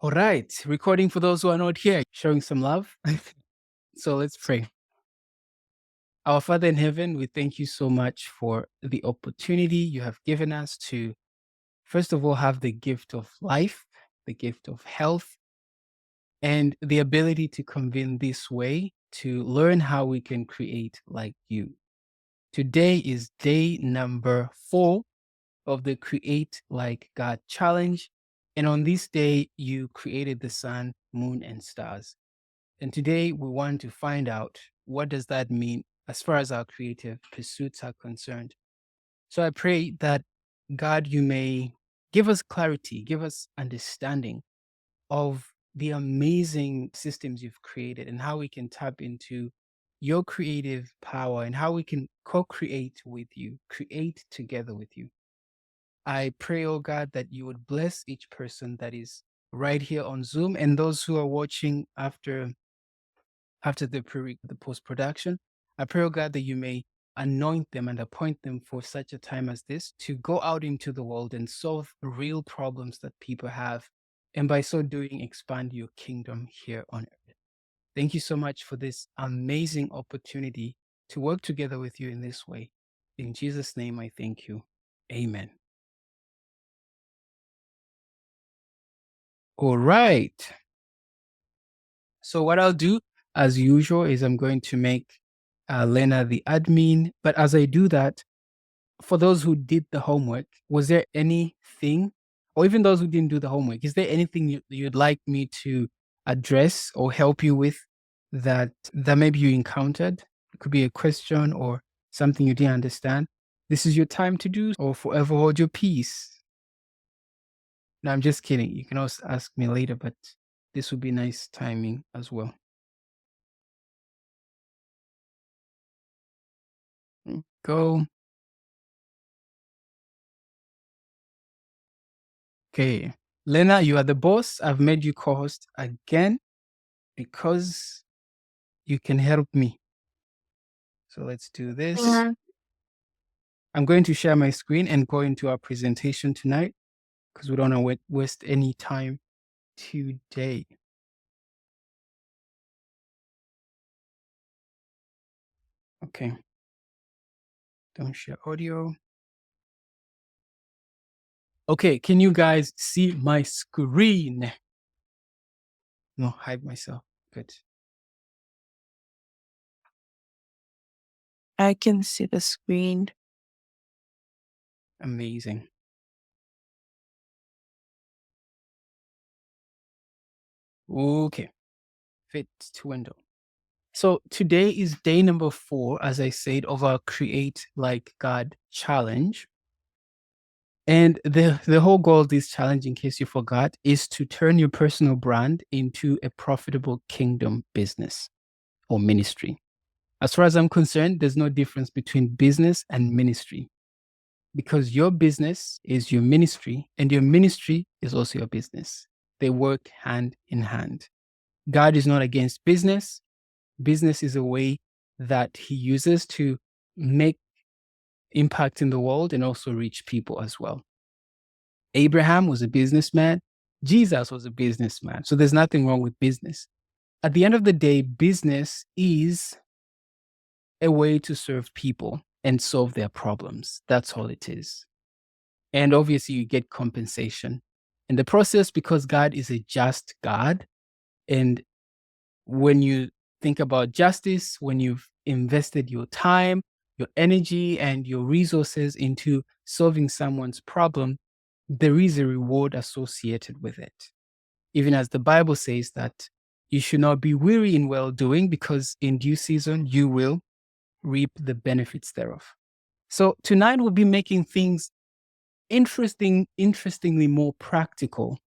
All right, recording for those who are not here, showing some love. So let's pray. Our Father in heaven, we thank you so much for the opportunity you have given us to, first of all, have the gift of life, the gift of health, and the ability to convene this way to learn how we can create like you. Today is day number 4 of the Create Like God challenge. And on this day, you created the sun, moon, and stars. And today we want to find out what does that mean as far as our creative pursuits are concerned. So I pray that God, you may give us clarity, give us understanding of the amazing systems you've created and how we can tap into your creative power and how we can co-create with you, create together with you. I pray, oh God, that you would bless each person that is right here on Zoom and those who are watching after the post production. I pray, oh God, that you may anoint them and appoint them for such a time as this to go out into the world and solve real problems that people have. And by so doing, expand your kingdom here on earth. Thank you so much for this amazing opportunity to work together with you in this way. In Jesus' name, I thank you. Amen. All right. So what I'll do, as usual, is I'm going to make Lena the admin. But as I do that, for those who did the homework, was there anything, or even those who didn't do the homework, is there anything you'd like me to address or help you with that maybe you encountered? It could be a question or something you didn't understand. This is your time to do, or forever hold your peace. No, I'm just kidding. You can also ask me later, but this would be nice timing as well. Go. Okay. Lena, you are the boss. I've made you co-host again because you can help me. So let's do this. Yeah. I'm going to share my screen and go into our presentation tonight because we don't want to waste any time today. Okay. Don't share audio. Okay, can you guys see my screen? No, hide myself. Good. I can see the screen. Amazing. Okay. Fit to window. So today is day number 4, as I said, of our Create Like God challenge. And the whole goal of this challenge, in case you forgot, is to turn your personal brand into a profitable kingdom business or ministry. As far as I'm concerned, there's no difference between business and ministry because your business is your ministry and your ministry is also your business. They work hand in hand. God is not against business. Business is a way that he uses to make impact in the world and also reach people as well. Abraham was a businessman. Jesus was a businessman. So there's nothing wrong with business. At the end of the day, business is a way to serve people and solve their problems. That's all it is. And obviously, you get compensation in the process because God is a just God. And when you think about justice, when you've invested your time, your energy, and your resources into solving someone's problem, there is a reward associated with it. Even as the Bible says that you should not be weary in well doing because in due season you will reap the benefits thereof. So tonight we'll be making things interestingly more practical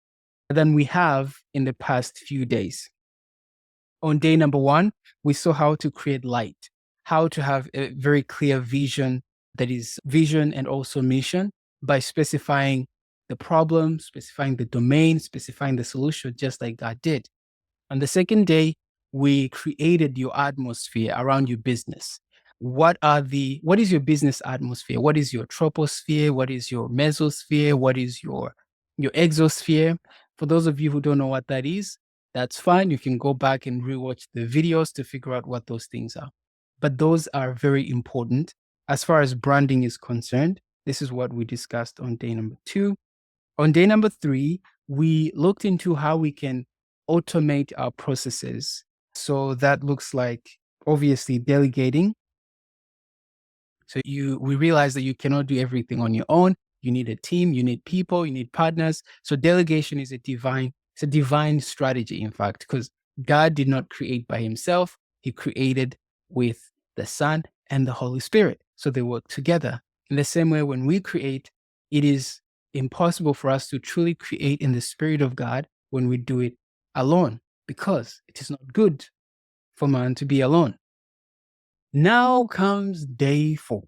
than we have in the past few days. On day number 1, we saw how to create light, how to have a very clear vision, that is vision and also mission, by specifying the problem, specifying the domain, specifying the solution, just like God did. On the second day, we created your atmosphere around your business. What is your business atmosphere? What is your troposphere? What is your mesosphere? What is your exosphere? For those of you who don't know what that is, that's fine. You can go back and rewatch the videos to figure out what those things are. But those are very important. As far as branding is concerned, this is what we discussed on day number 2. On day number 3, we looked into how we can automate our processes. So that looks like obviously delegating. So we realize that you cannot do everything on your own. You need a team, you need people, you need partners. So delegation is it's a divine strategy, in fact, because God did not create by himself. He created with the Son and the Holy Spirit. So they work together. In the same way, when we create, it is impossible for us to truly create in the Spirit of God when we do it alone, because it is not good for man to be alone. Now comes day 4.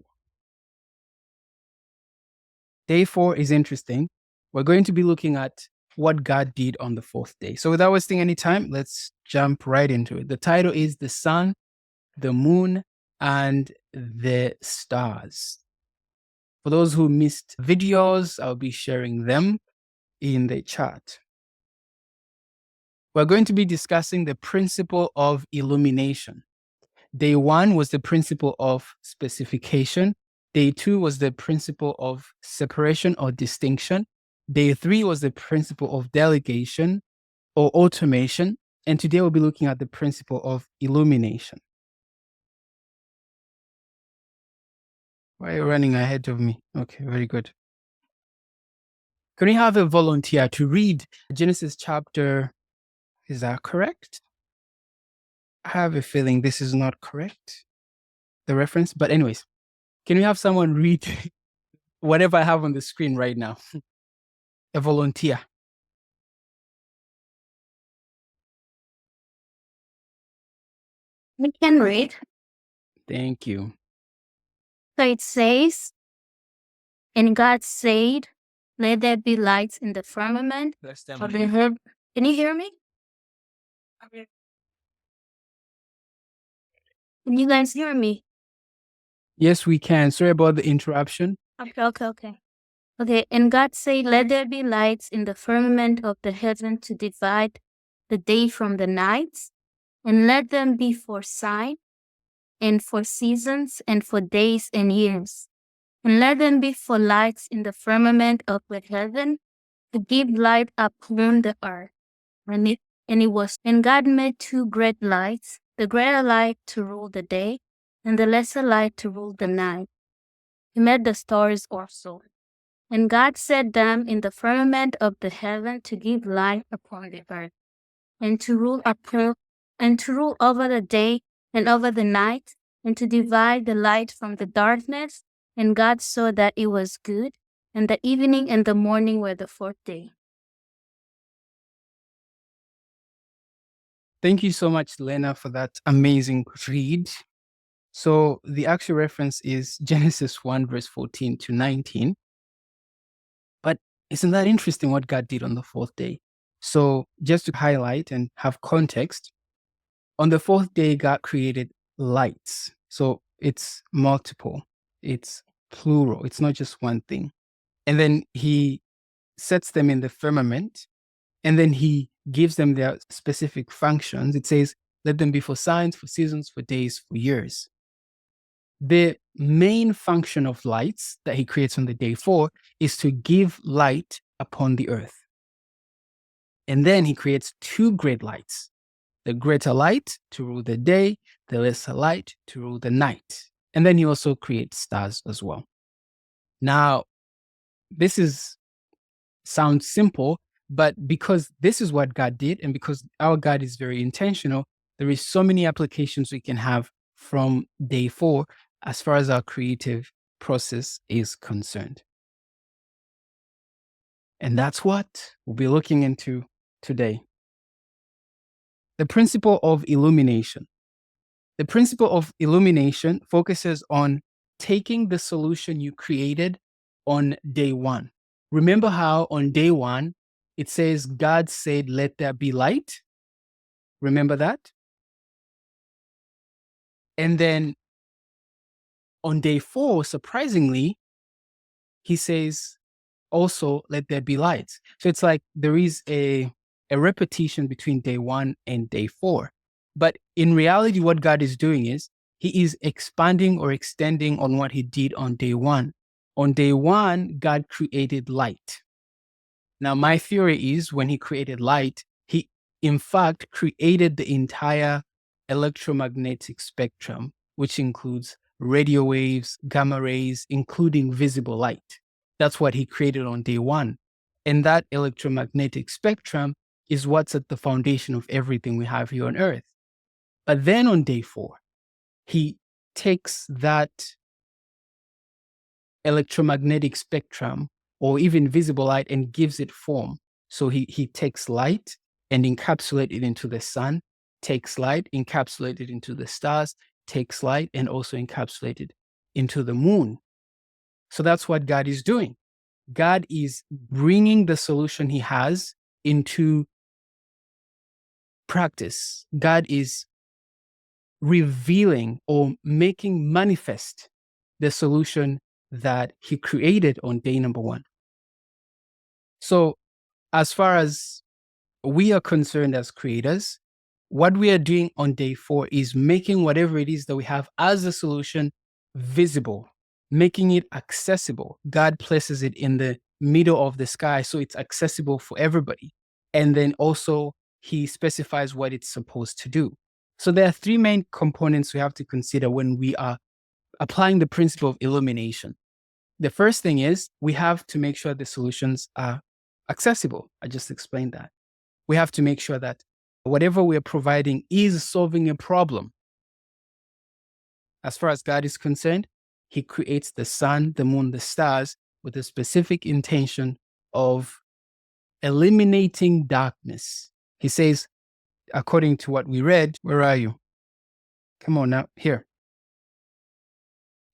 Day 4 is interesting. We're going to be looking at what God did on the 4th day. So without wasting any time, let's jump right into it. The title is The Sun, the Moon, and the Stars. For those who missed videos, I'll be sharing them in the chat. We're going to be discussing the principle of illumination. Day 1 was the principle of specification. Day 2 was the principle of separation or distinction. Day 3 was the principle of delegation or automation. And today we'll be looking at the principle of illumination. Why are you running ahead of me? Okay, very good. Can we have a volunteer to read Genesis chapter? Is that correct? I have a feeling this is not correct, the reference. But anyways, can we have someone read whatever I have on the screen right now? A volunteer. We can read. Thank you. So it says, and God said, let there be lights in the firmament of the heaven. Can you hear me? Can you guys hear me? Yes, we can. Sorry about the interruption. Okay. Okay, and God said, let there be lights in the firmament of the heaven to divide the day from the night, and let them be for sign, and for seasons, and for days and years. And let them be for lights in the firmament of the heaven, to give light upon the earth. And God made 2 great lights, the greater light to rule the day, and the lesser light to rule the night. He made the stars also. And God set them in the firmament of the heaven to give light upon the earth, and to rule over the day and over the night, and to divide the light from the darkness. And God saw that it was good, and the evening and the morning were the 4th day. Thank you so much, Lena, for that amazing read. So the actual reference is Genesis 1, verse 14 to 19. But isn't that interesting what God did on the 4th day? So just to highlight and have context, on the 4th day, God created lights. So it's multiple, it's plural, it's not just one thing. And then he sets them in the firmament, and then he gives them their specific functions. It says, let them be for signs, for seasons, for days, for years. The main function of lights that he creates on the day 4 is to give light upon the earth. And then he creates 2 great lights, the greater light to rule the day, the lesser light to rule the night. And then he also creates stars as well. Now, this sounds simple, but because this is what God did, and because our God is very intentional, there is so many applications we can have from day 4 as far as our creative process is concerned. And that's what we'll be looking into today. The principle of illumination. The principle of illumination focuses on taking the solution you created on day 1. Remember how on day 1, it says, God said, let there be light? Remember that? And then on day 4, surprisingly, he says, also let there be lights. So it's like there is a repetition between day 1 and day 4. But in reality, what God is doing is he is expanding or extending on what he did on day 1. On day 1, God created light. Now, my theory is when he created light, he in fact created the entire electromagnetic spectrum, which includes radio waves, gamma rays, including visible light. That's what he created on day 1. And that electromagnetic spectrum is what's at the foundation of everything we have here on Earth. But then on day 4, he takes that electromagnetic spectrum or even visible light and gives it form. So he takes light and encapsulates it into the sun, takes light, encapsulates it into the stars, takes light and also encapsulates it into the moon. So that's what God is doing. God is bringing the solution he has into practice. God is revealing or making manifest the solution that he created on day number 1. So as far as we are concerned as creators, what we are doing on day 4 is making whatever it is that we have as a solution visible, making it accessible. God places it in the middle of the sky so it's accessible for everybody. And then also he specifies what it's supposed to do. So there are 3 main components we have to consider when we are applying the principle of illumination. The first thing is we have to make sure the solutions are accessible. I just explained that. We have to make sure that whatever we're providing is solving a problem. As far as God is concerned, he creates the sun, the moon, the stars with a specific intention of eliminating darkness. He says, according to what we read, where are you? Come on now, here.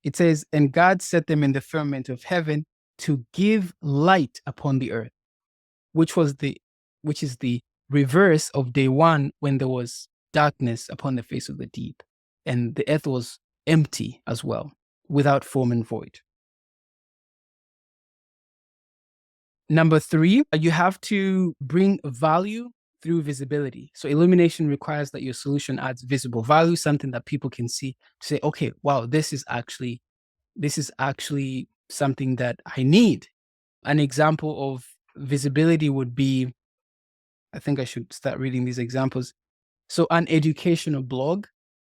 It says, and God set them in the firmament of heaven to give light upon the earth, which is the reverse of day 1 when there was darkness upon the face of the deep. And the earth was empty as well, without form and void. Number 3, you have to bring value through visibility. So illumination requires that your solution adds visible value, something that people can see to say, okay, wow, this is actually something that I need. An example of visibility would be, I think I should start reading these examples. So an educational blog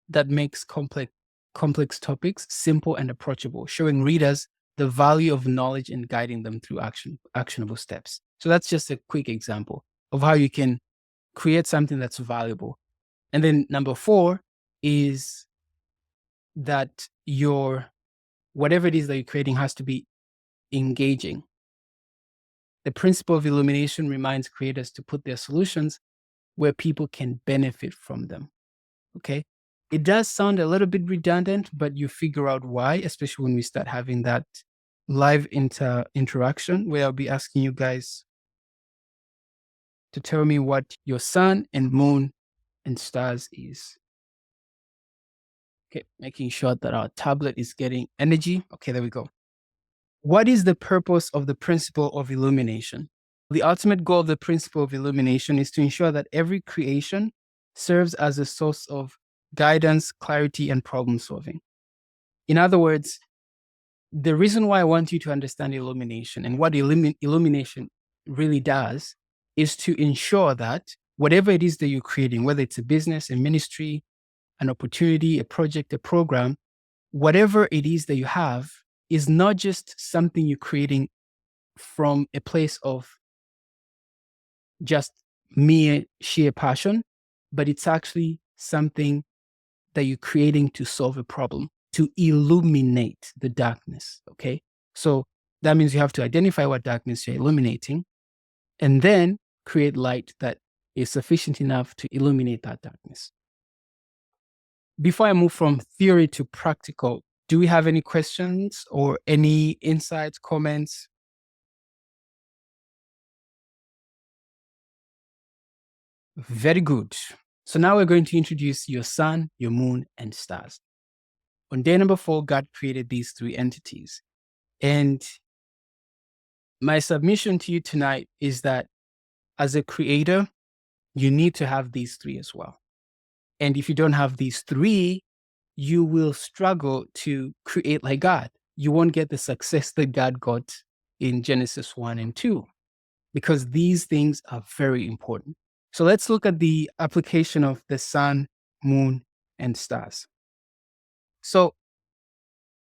that makes complex topics simple and approachable, showing readers the value of knowledge and guiding them through actionable steps. So that's just a quick example of how you can create something that's valuable. And then number 4 is that whatever it is that you're creating has to be engaging. The principle of illumination reminds creators to put their solutions where people can benefit from them. Okay? It does sound a little bit redundant, but you figure out why, especially when we start having that live interaction where I'll be asking you guys to tell me what your sun and moon and stars is. Okay, making sure that our tablet is getting energy. Okay, there we go. What is the purpose of the principle of illumination? The ultimate goal of the principle of illumination is to ensure that every creation serves as a source of guidance, clarity, and problem solving. In other words, the reason why I want you to understand illumination and what illumination really does is to ensure that whatever it is that you're creating, whether it's a business, a ministry, an opportunity, a project, a program, whatever it is that you have is not just something you're creating from a place of just mere sheer passion, but it's actually something that you're creating to solve a problem, to illuminate the darkness, okay? So that means you have to identify what darkness you're illuminating and then create light that is sufficient enough to illuminate that darkness. Before I move from theory to practical, do we have any questions or any insights, comments? Very good. So now we're going to introduce your sun, your moon, and stars. On day number 4, God created these 3 entities. And My submission to you tonight is that as a creator, you need to have these three as well. And if you don't have these three, you will struggle to create like God. You won't get the success that God got in Genesis 1 and 2, because these things are very important. So let's look at the application of the sun, moon, and stars. So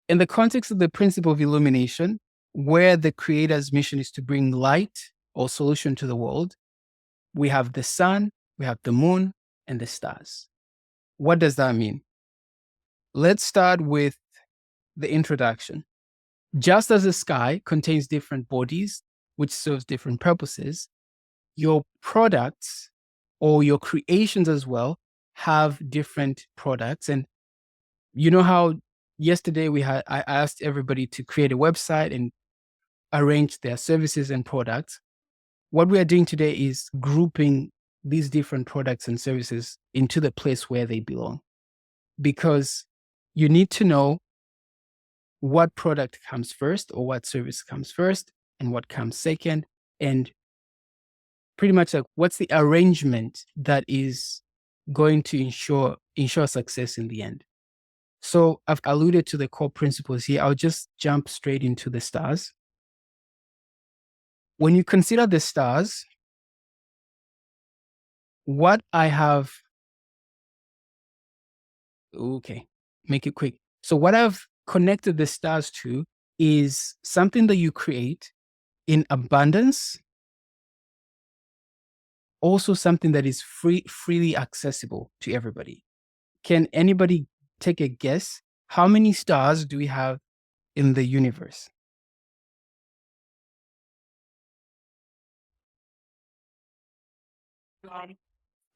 in the context of the principle of illumination, where the creator's mission is to bring light or solution to the world, we have the sun, we have the moon, and the stars. What does that mean? Let's start with the introduction. Just as the sky contains different bodies, which serves different purposes, your products or your creations as well have different products. And you know how yesterday I asked everybody to create a website and arrange their services and products. What we are doing today is grouping these different products and services into the place where they belong, because you need to know what product comes first or what service comes first and what comes second, and pretty much like what's the arrangement that is going to ensure success in the end. So I've alluded to the core principles here. I'll just jump straight into the stars. When you consider the stars, what I have, okay, make it quick. So what I've connected the stars to is something that you create in abundance, also something that is freely accessible to everybody. Can anybody take a guess? How many stars do we have in the universe?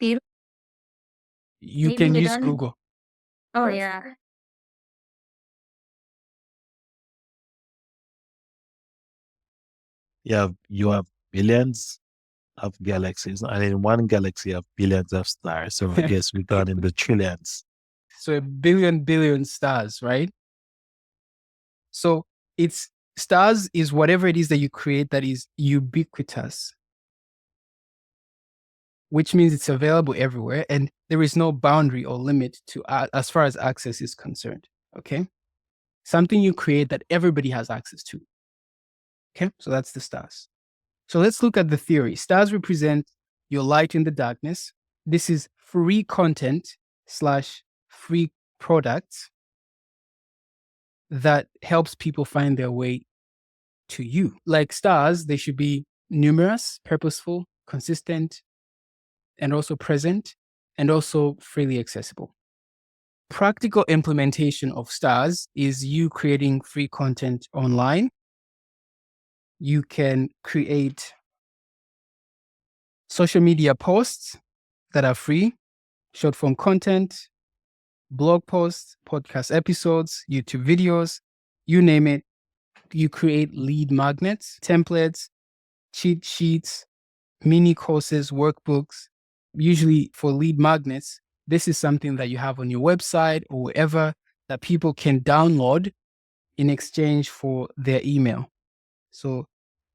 Zero? You Maybe can we use don't- Google. Oh, yeah. You have billions of galaxies, and in one galaxy, you have billions of stars. So I guess we're done in the trillions. So a billion stars, right? So stars is whatever it is that you create that is ubiquitous, which means it's available everywhere and there is no boundary or limit to as far as access is concerned. Okay. Something you create that everybody has access to. Okay. So that's the stars. So let's look at the theory. Stars represent your light in the darkness. This is free content / free products that helps people find their way to you. Like stars, they should be numerous, purposeful, consistent, and also present, and also freely accessible. Practical implementation of stars is you creating free content online. You can create social media posts that are free, short form content, blog posts, podcast episodes, YouTube videos, you name it. You create lead magnets, templates, cheat sheets, mini courses, workbooks. Usually for lead magnets, this is something that you have on your website or wherever that people can download in exchange for their email. So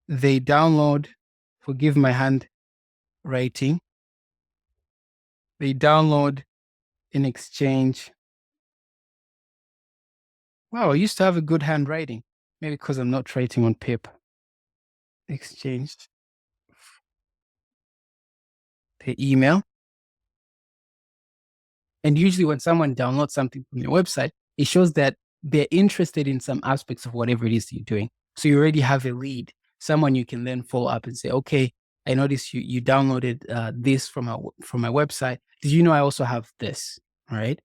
they download, forgive my handwriting, they download in exchange. Wow, I used to have a good handwriting. Maybe because I'm not writing on paper. Exchanged the email. And usually when someone downloads something from your website, it shows that they're interested in some aspects of whatever it is you're doing. So you already have a lead, someone you can then follow up and say, okay, I noticed you downloaded this from my website. Did you know I also have this? All right.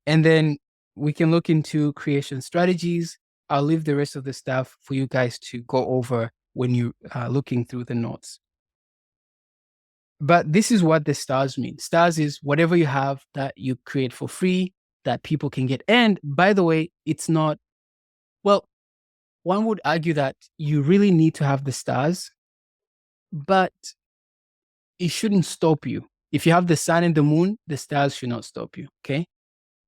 And then we can look into creation strategies. I'll leave the rest of the stuff for you guys to go over when you're looking through the notes. But this is what the stars mean. Stars is whatever you have that you create for free that people can get. And by the way, it's not, well, one would argue that you really need to have the stars, but it shouldn't stop you. If you have the sun and the moon, the stars should not stop you. Okay.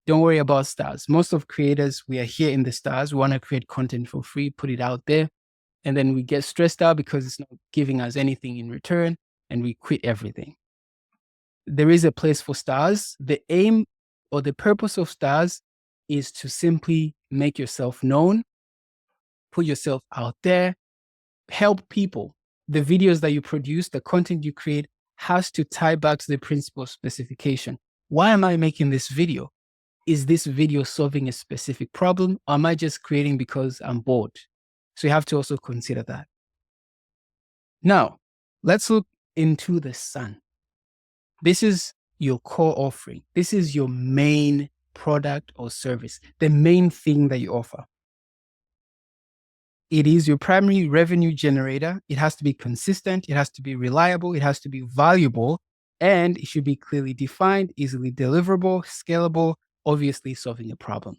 Don't worry about stars. Most of creators, we are here in the stars. We want to create content for free, put it out there. and then we get stressed out because it's not giving us anything in return, and we quit everything. There is a place for stars. The aim or the purpose of stars is to simply make yourself known, put yourself out there, help people. The videos that you produce, the content you create has to tie back to the principle of specification. Why am I making this video? Is this video solving a specific problem, or am I just creating because I'm bored? So you have to also consider that. Now, let's look into the sun. This is your core offering. This is your main product or service, the main thing that you offer. It is your primary revenue generator. It has to be consistent. It has to be reliable. It has to be valuable, and it should be clearly defined, easily deliverable, scalable, obviously solving a problem.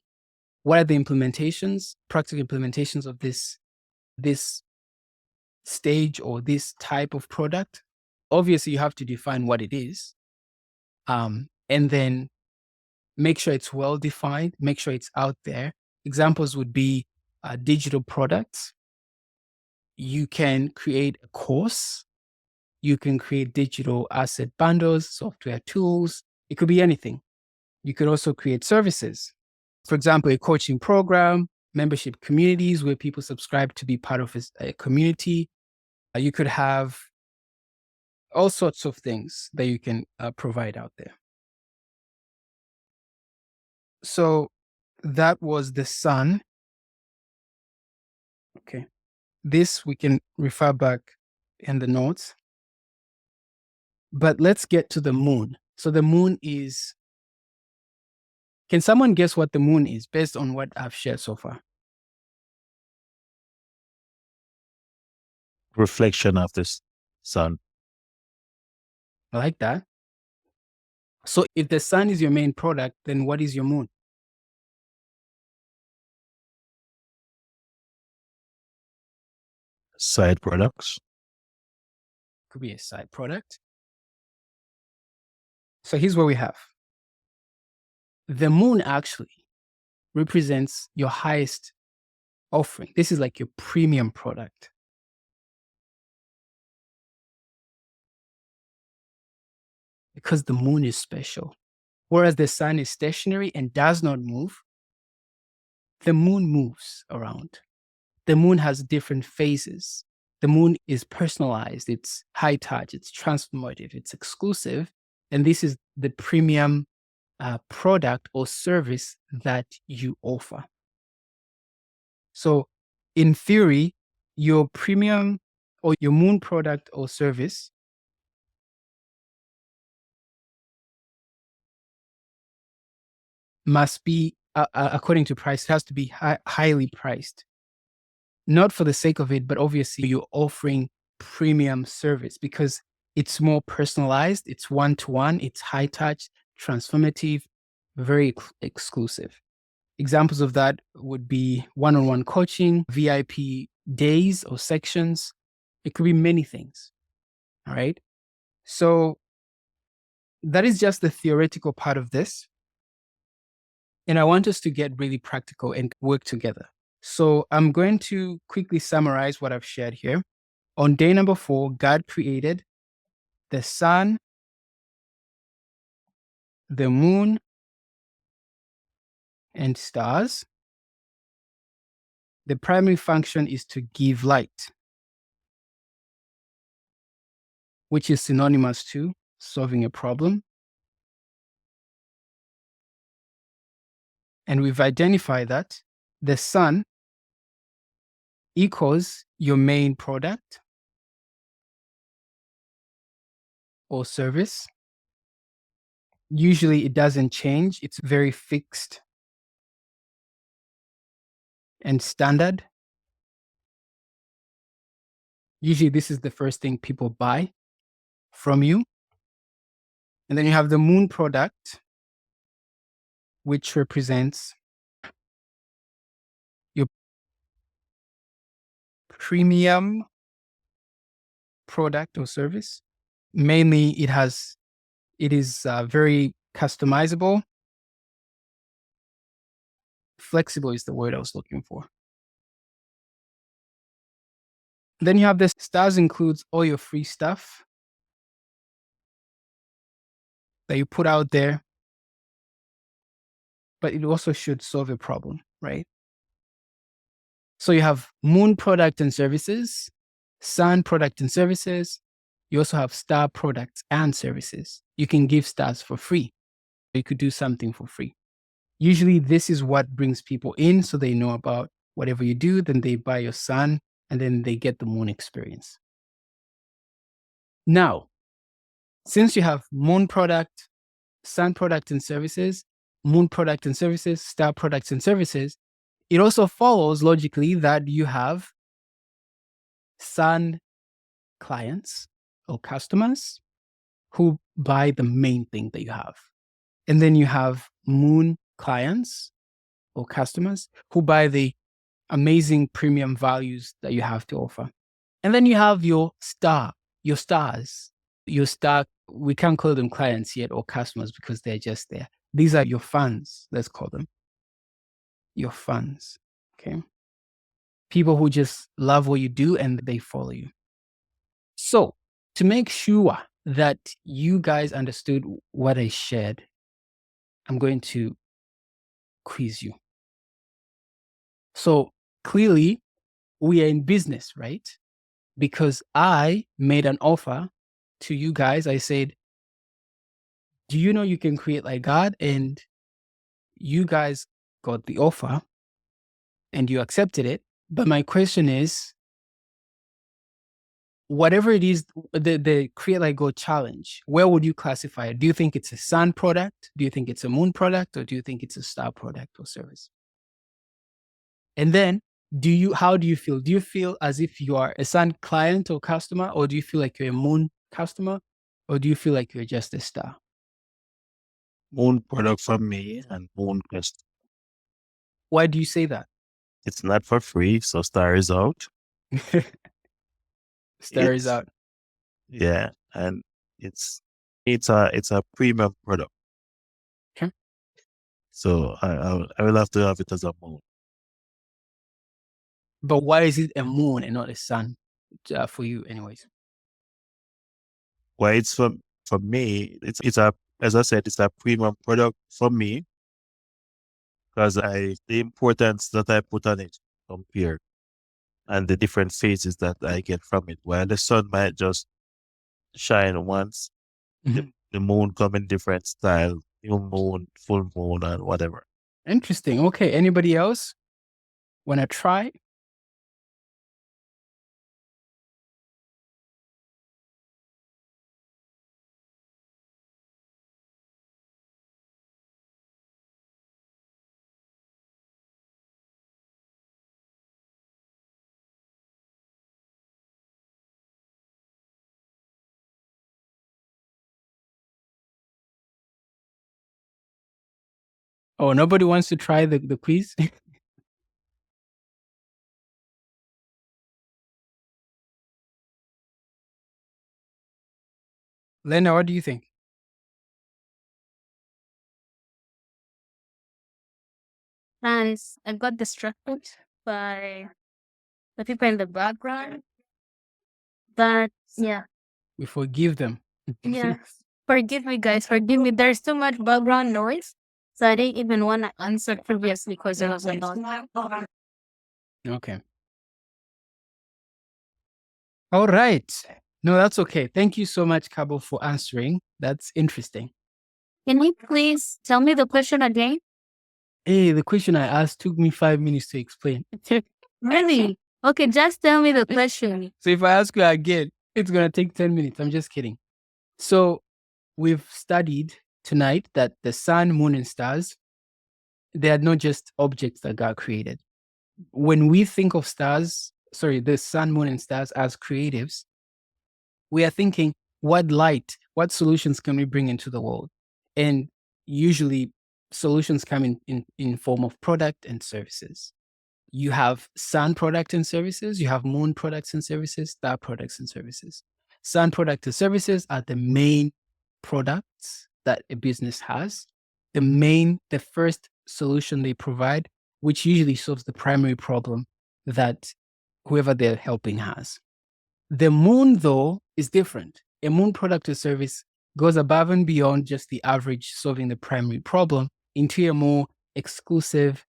What are the implementations, practical implementations of this stage or this type of product? Obviously, you have to define what it is, and then make sure it's well defined, make sure it's out there. Examples would be digital products. You can create a course. You can create digital asset bundles, software tools. It could be anything. You could also create services. For example, a coaching program, membership communities where people subscribe to be part of a community. You could have all sorts of things that you can provide out there. So that was the sun. Okay. This we can refer back in the notes. But let's get to the moon. So the moon is, can someone guess what the moon is based on what I've shared so far? Reflection of the sun. I like that. So if the sun is your main product, then what is your moon? Side products. Could be a side product. So here's what we have. The moon actually represents your highest offering. This is like your premium product. Because the moon is special. Whereas the sun is stationary and does not move, the moon moves around. The moon has different phases. The moon is personalized, it's high touch, it's transformative, it's exclusive. And this is the premium product or service that you offer. So, in theory, your premium or your moon product or service must be, according to price, it has to be highly priced. Not for the sake of it, but obviously you're offering premium service because it's more personalized, it's one-to-one, it's high touch, transformative, very exclusive. Examples of that would be one-on-one coaching, VIP days or sections. It could be many things. All right. So that is just the theoretical part of this. And I want us to get really practical and work together. So I'm going to quickly summarize what I've shared here. On day number 4, God created the sun, the moon, and stars. The primary function is to give light, which is synonymous to solving a problem. And we've identified that the sun equals your main product or service. Usually it doesn't change. It's very fixed and standard. Usually this is the first thing people buy from you. And then you have the moon product, which represents your premium product or service. Mainly it is very customizable. Flexible is the word I was looking for. Then you have the stars includes all your free stuff that you put out there, but it also should solve a problem, right? So you have moon product and services, sun product and services. You also have star products and services. You can give stars for free. You could do something for free. Usually this is what brings people in, so they know about whatever you do, then they buy your sun, and then they get the moon experience. Now, since you have moon product, sun product and services, moon product and services, star products and services, it also follows logically that you have sun clients or customers who buy the main thing that you have. And then you have moon clients or customers who buy the amazing premium values that you have to offer. And then you have your stars. Your star, we can't call them clients yet or customers because they're just there. These are your fans, let's call them. Your fans, okay? People who just love what you do and they follow you. So, to make sure that you guys understood what I shared, I'm going to quiz you. So, clearly, we are in business, right? Because I made an offer to you guys. I said, do you know you can create like God? And you guys got the offer and you accepted it. But my question is, whatever it is, the Create Like God challenge, where would you classify it? Do you think it's a sun product? Do you think it's a moon product? Or do you think it's a star product or service? And then how do you feel? Do you feel as if you are a sun client or customer, or do you feel like you're a moon customer, or do you feel like you're just a star? Moon product for me and moon customer. Why do you say that? It's not for free, so star is out. Star is out. Yeah, and it's a premium product. Okay. So I will have to have it as a moon. But why is it a moon and not a sun for you, anyways? Why it's for me? It's a, as I said, it's a premium product for me because the importance that I put on it compared and the different phases that I get from it. While the sun might just shine once, the moon come in different style, new moon, full moon, and whatever. Interesting. Okay. Anybody else want to try? Oh, nobody wants to try the quiz? Lena, what do you think? And I got distracted by the people in the background. But yeah, We forgive them. yeah. Forgive me, guys. Forgive me. There's too much background noise. So I didn't even want to answer previously because there was a lot. Okay. All right. No, that's okay. Thank you so much, Cabo, for answering. That's interesting. Can you please tell me the question again? Hey, the question I asked took me 5 minutes to explain. Really? Okay, just tell me the question. So if I ask you again, it's going to take 10 minutes. I'm just kidding. So we've studied tonight that the sun, moon, and stars, they are not just objects that God created. When we think of the sun, moon, and stars as creatives, we are thinking, what solutions can we bring into the world? And usually solutions come in form of product and services. You have sun product and services, you have moon products and services, star products and services. Sun product and services are the main products that a business has. The first solution they provide, which usually solves the primary problem that whoever they're helping has. The moon, though, is different. A moon product or service goes above and beyond just the average solving the primary problem into a more exclusive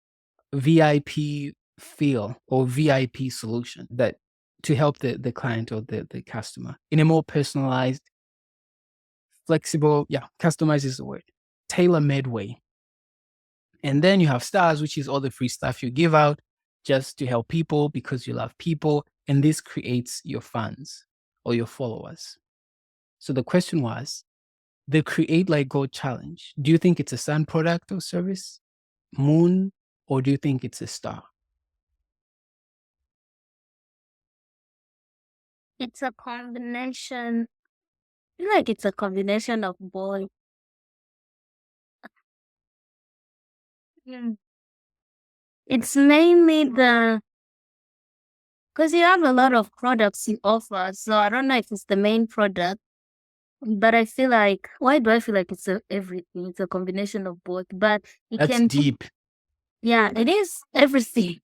VIP feel or VIP solution that to help the client or the customer in a more personalized, flexible, customized is the word, tailor-made way. And then you have stars, which is all the free stuff you give out just to help people because you love people. And this creates your fans or your followers. So the question was, the Create Like Gold Challenge, do you think it's a sun product or service, moon, or do you think it's a star? It's a combination. I feel like it's a combination of both. It's mainly because you have a lot of products you offer. So I don't know if it's the main product, but I feel like, why do I feel like it's everything? It's a combination of both, but it That's can, deep. yeah, it is everything.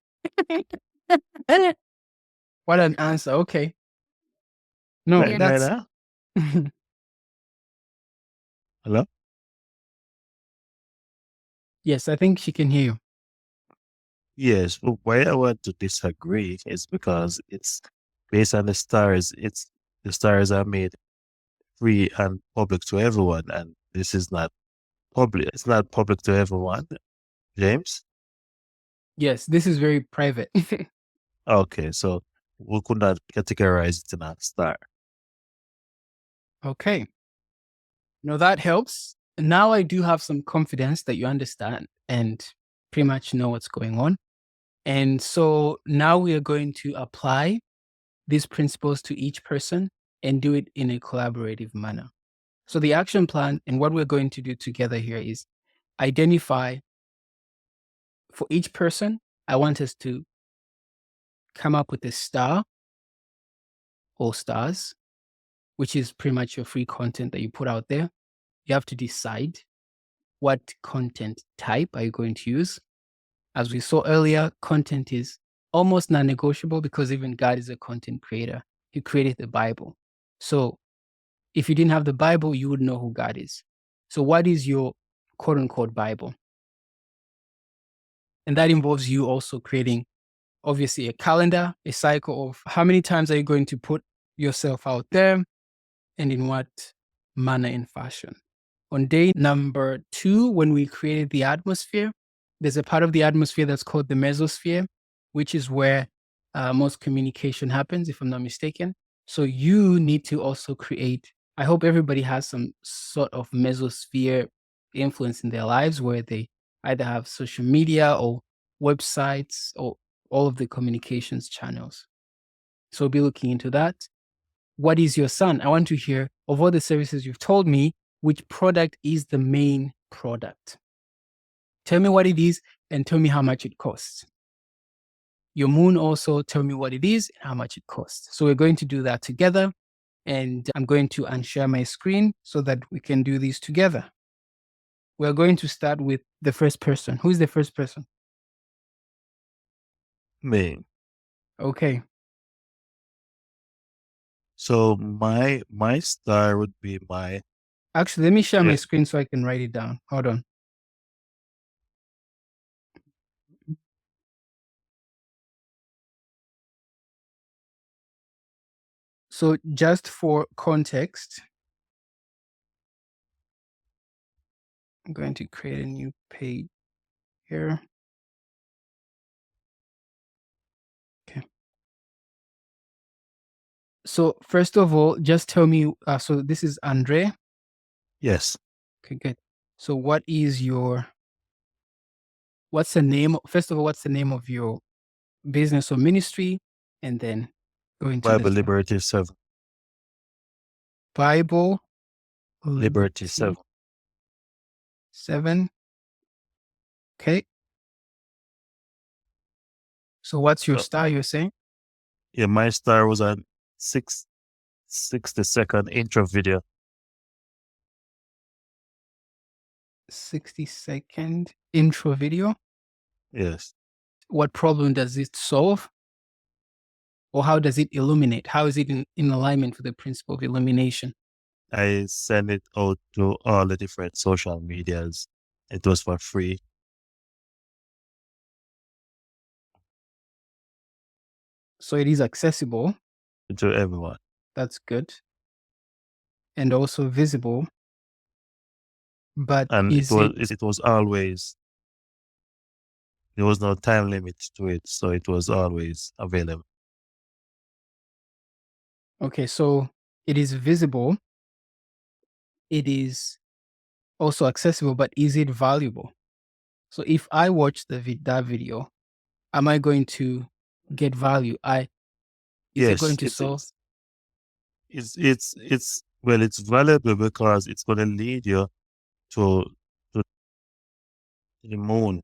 What an answer. Okay. No, Right, that's right, Hello? yes, I think she can hear you. Yes, but why I want to disagree is because it's based on the stars. The stars are made free and public to everyone, and this is not public. It's not public to everyone. James? Yes, this is very private. Okay, so we could not categorize it in a star. Okay. No, that helps. Now I do have some confidence that you understand and pretty much know what's going on. And so now we are going to apply these principles to each person and do it in a collaborative manner. So the action plan and what we're going to do together here is identify for each person. I want us to come up with a star or stars, which is pretty much your free content that you put out there. You have to decide what content type are you going to use. As we saw earlier, content is almost non-negotiable because even God is a content creator. He created the Bible. So if you didn't have the Bible, you would know who God is. So what is your quote unquote Bible? And that involves you also creating, obviously, a calendar, a cycle of how many times are you going to put yourself out there and in what manner and fashion. On day number 2, when we created the atmosphere, there's a part of the atmosphere that's called the mesosphere, which is where most communication happens, if I'm not mistaken. So you need to also create, I hope everybody has some sort of mesosphere influence in their lives where they either have social media or websites or all of the communications channels. So we'll be looking into that. What is your sun? I want to hear, of all the services you've told me, which product is the main product? Tell me what it is and tell me how much it costs. Your moon also, tell me what it is and how much it costs. So we're going to do that together, and I'm going to unshare my screen so that we can do these together. We're going to start with the first person. Who's the first person? Me. Okay. So my star would be my Actually, let me share my Yeah. screen so I can write it down. Hold on. So just for context, I'm going to create a new page here. Okay. So first of all, just tell me, so this is Andre. yes. Okay, good. So what's the name? First of all, what's the name of your business or ministry? And then go into Bible the Liberty 7. Bible Liberty 7. 7. Okay. So what's your So, star you're saying? yeah, my star was on 60-second intro video. 60-second intro video. Yes. What problem does it solve? Or how does it illuminate? How is it in alignment with the principle of illumination? I send it out to all the different social medias. It was for free. So it is accessible. To everyone. That's good. And also visible. But And is it was always, there was no time limit to it, so it was always available. Okay, so it is visible. It is also accessible, but is it valuable? So if I watch that video, am I going to get value? Is it Yes, going to solve? it's well, it's valuable because it's going to lead you to the moon.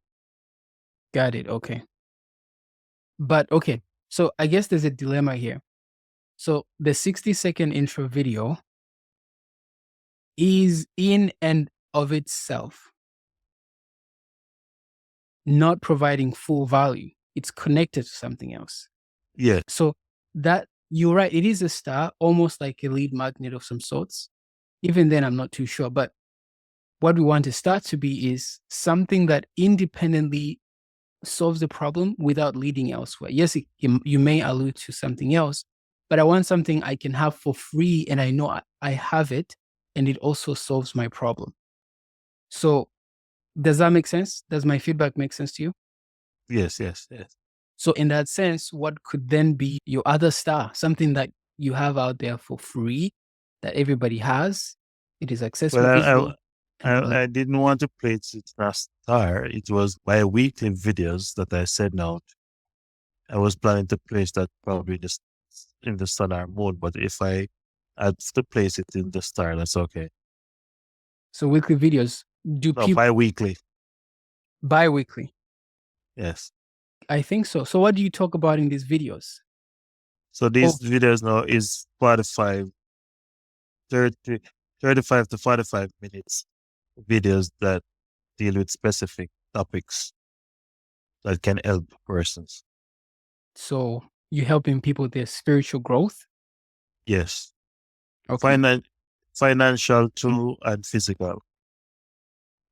Got it. Okay. But okay, so I guess there's a dilemma here. So the 60-second intro video is in and of itself not providing full value. It's connected to something else. Yes. So that you're right, it is a star, almost like a lead magnet of some sorts. Even then, I'm not too sure. But what we want a star to be is something that independently solves the problem without leading elsewhere. Yes, you may allude to something else, but I want something I can have for free and I know I have it and it also solves my problem. So does that make sense? Does my feedback make sense to you? Yes. So in that sense, what could then be your other star, something that you have out there for free that everybody has? It is accessible, Well, visible, and valuable. I didn't want to place it in a star. It was my weekly videos that I sent out. I was planning to place that probably just in the sun or moon, but if I had to place it in the star, that's okay. So weekly videos, do No, people bi-weekly. bi-weekly? Yes. I think so. So what do you talk about in these videos? So these videos now is 30, 35 to 45 minutes videos that deal with specific topics that can help persons. So you're helping people with their spiritual growth? Yes. Okay. Financial too, and physical,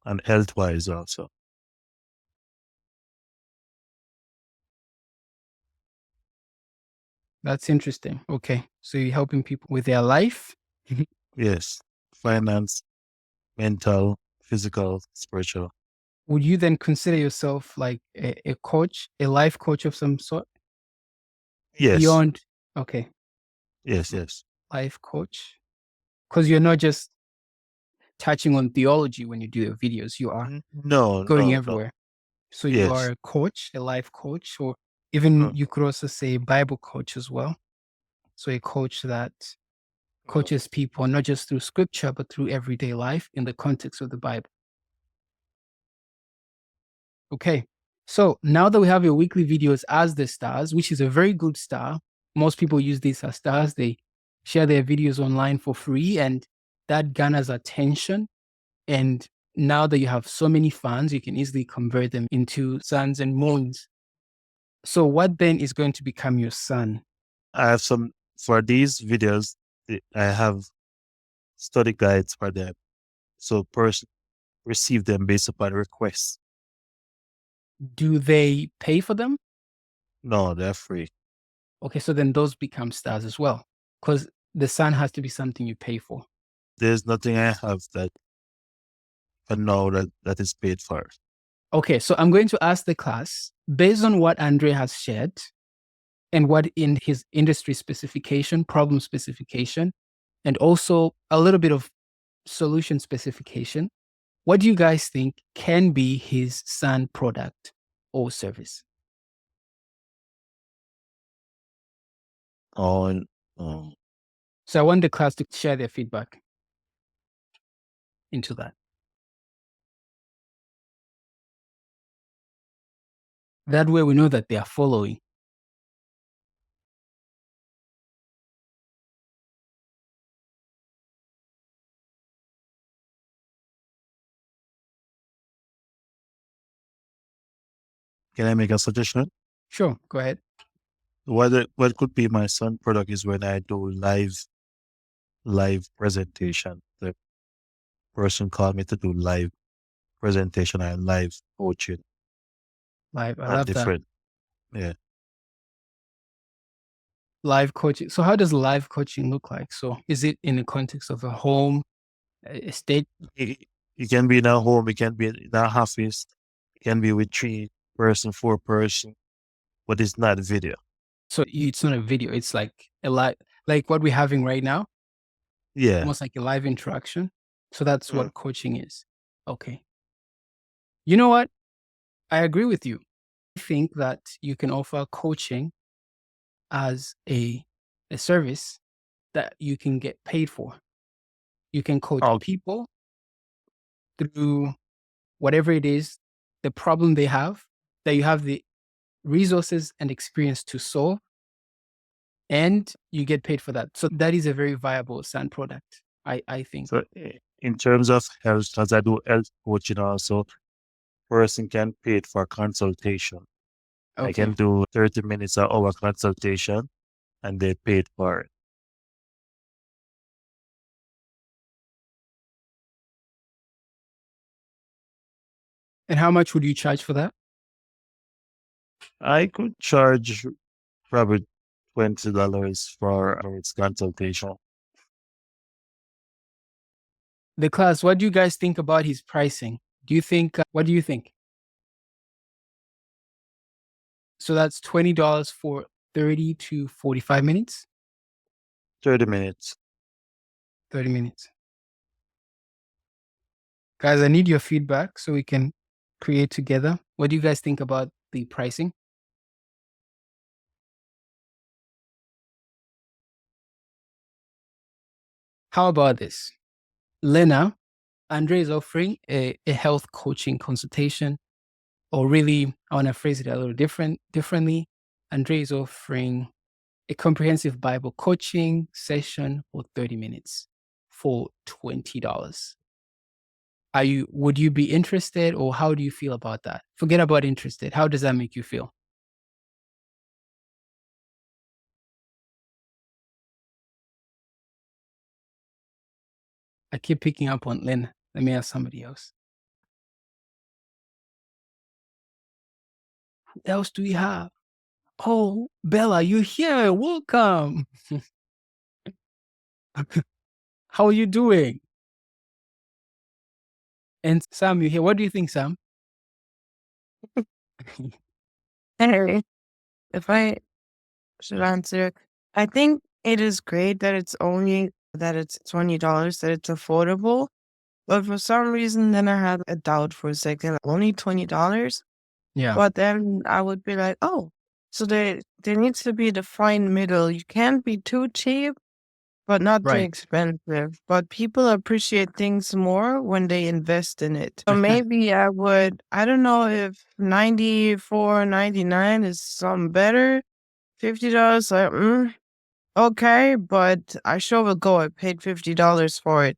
and health-wise also. That's interesting. Okay. So you're helping people with their life? Yes. Finance, mental, physical, spiritual. Would you then consider yourself like a coach, a life coach of some sort? Yes. Beyond, okay, Yes. life coach? Because you're not just touching on theology when you do your videos, you are No. going everywhere. So you are Yes. a coach, a life coach, or even you could also say Bible coach as well. So a coach that coaches people not just through scripture, but through everyday life in the context of the Bible. Okay. So now that we have your weekly videos as the stars, which is a very good star, most people use these as stars. They share their videos online for free and that garners attention. And now that you have so many fans, you can easily convert them into suns and moons. So what then is going to become your sun? I have some, for these videos, I have study guides for them. So person receive them based upon requests. Do they pay for them? No, they're free. Okay, so then those become stars as well, because the sun has to be something you pay for. There's nothing I have that I know that is paid for. Okay, so I'm going to ask the class, based on what Andre has shared and what in his industry specification, problem specification, and also a little bit of solution specification, what do you guys think can be his sun product or service? On So I want the class to share their feedback into that. That way we know that they are following. can I make a suggestion? Sure, go ahead. what could be my son product is when I do live presentation. The person called me to do live presentation and live coaching Live. I on love that. different. Yeah. Live coaching. So how does live coaching look like? So is it in the context of a home, a state? It can be in a home, it can be in a office, it can be with 3 person, 4 person, but it's not video. So it's not a video. It's like a live, like what we're having right now, Yeah. almost like a live interaction. So that's Mm. what coaching is. Okay. You know what? I agree with you. I think that you can offer coaching as a service that you can get paid for. You can coach Oh, people through whatever it is, the problem they have, that you have the resources and experience to solve, and you get paid for that. So that is a very viable SAN product, I think. so in terms of health, as I do health coaching also, person can pay it for consultation. I can Okay. do 30 minutes or hour consultation and they paid for it. And how much would you charge for that? I could charge probably $20 for its consultation. The class, what do you guys think about his pricing? Do you think, what do you think? So that's $20 for 30 to 45 minutes? 30 minutes. 30 minutes. Guys, I need your feedback so we can create together. What do you guys think about the pricing? How about this? Lena, Andre is offering a health coaching consultation, or really, I want to phrase it a little differently. Andre is offering a comprehensive Bible coaching session for 30 minutes for $20. Would you be interested, or how do you feel about that? Forget about interested. How does that make you feel? I keep picking up on Lena. Let me ask somebody else. Who else do we have? Oh, Bella, you're here. Welcome. How are you doing? And Sam, you're here. What do you think, Sam? Henry, if I should answer, I think it is great that it's $20, that it's affordable. But for some reason, then I had a doubt for a second. Only $20? Yeah. But then I would be like, oh, so there needs to be the fine middle. You can't be too cheap, but not too Right. expensive. But people appreciate things more when they invest in it. So maybe I don't know if $94.99 is some better. $50, like, okay, but I sure will go. I paid $50 for it.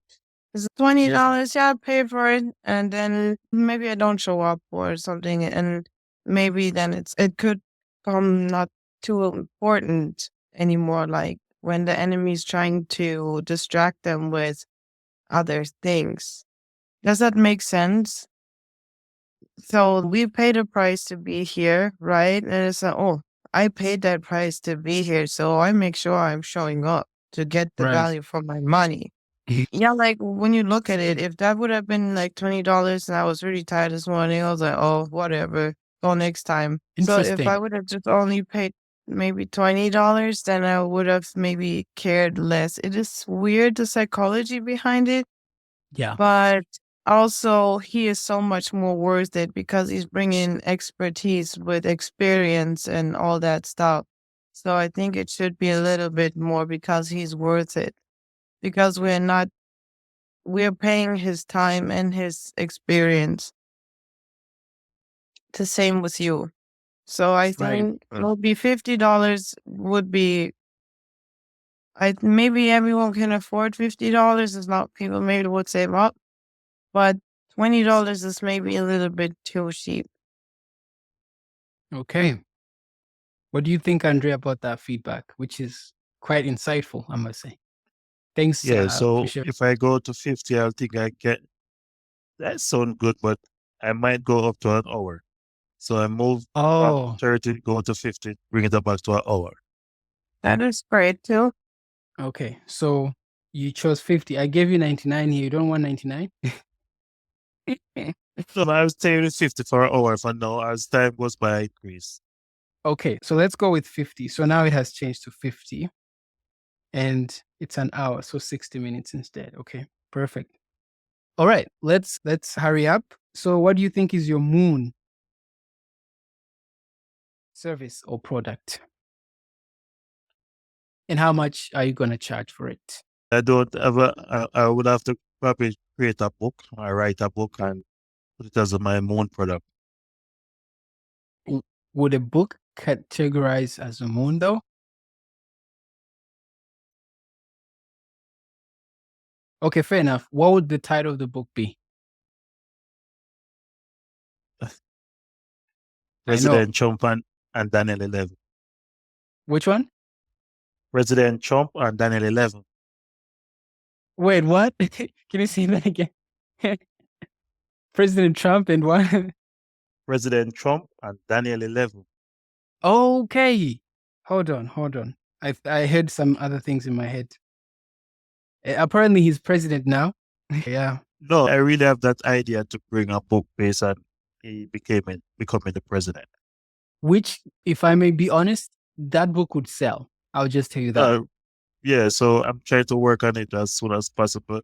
It's $20, yeah, I pay for it, and then maybe I don't show up or something, and maybe then it could come not too important anymore, like when the enemy's trying to distract them with other things. Does that make sense? So we paid a price to be here, right? And it's like, oh, I paid that price to be here, so I make sure I'm showing up to get the Right. value for my money. Yeah, like when you look at it, if that would have been like $20 and I was really tired this morning, I was like, oh, whatever, go next time. So if Interesting. I would have just only paid maybe $20, then I would have maybe cared less. It is weird, the psychology behind it, Yeah. but also he is so much more worth it because he's bringing expertise with experience and all that stuff. So I think it should be a little bit more because he's worth it. Because we're paying his time and his experience. The same with you. So I Right. think maybe $50 would be, maybe everyone can afford $50. It's not people maybe would save up, but $20 is maybe a little bit too cheap. Okay. What do you think, Andre, about that feedback, which is quite insightful, I must say? Thanks Yeah, for so sharing. if I go to 50, I think I get that sound good, but I might go up to an hour. So I move from Oh, 30, go to 50, bring it up back to an hour. That is great too. okay. So you chose 50. I gave you 99 here. You don't want 99? So I was staying 50 for an hour for now. As time goes by, I increase. Okay, so let's go with 50. So now it has changed to 50 and it's an hour, so 60 minutes instead. Okay, perfect. All right, let's hurry up. So what do you think is your moon service or product? And how much are you going to charge for it? I don't ever, I would have to probably create a book or write a book and put it as my moon product. Would a book categorize as a moon though? Okay, fair enough. What would the title of the book be? I know. President Trump and Daniel 11. Which one? President Trump and Daniel 11. Wait, what? Can you say that again? President Trump and what? President Trump and Daniel 11. Okay. Hold on. I heard some other things in my head. Apparently he's president now. Yeah. No, I really have that idea to bring a book based on he becoming the president. Which, if I may be honest, that book would sell. I'll just tell you that. Yeah, so I'm trying to work on it as soon as possible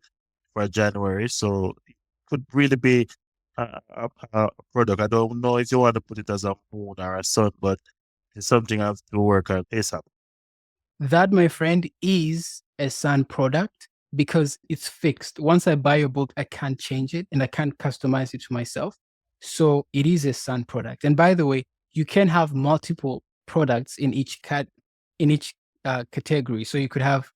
for January. So it could really be a product. I don't know if you want to put it as a moon or a sun, but it's something I have to work on ASAP. That, my friend, is a sun product because it's fixed. Once I buy your book, I can't change it and I can't customize it to myself. So it is a sun product. And by the way, you can have multiple products in each category. So you could have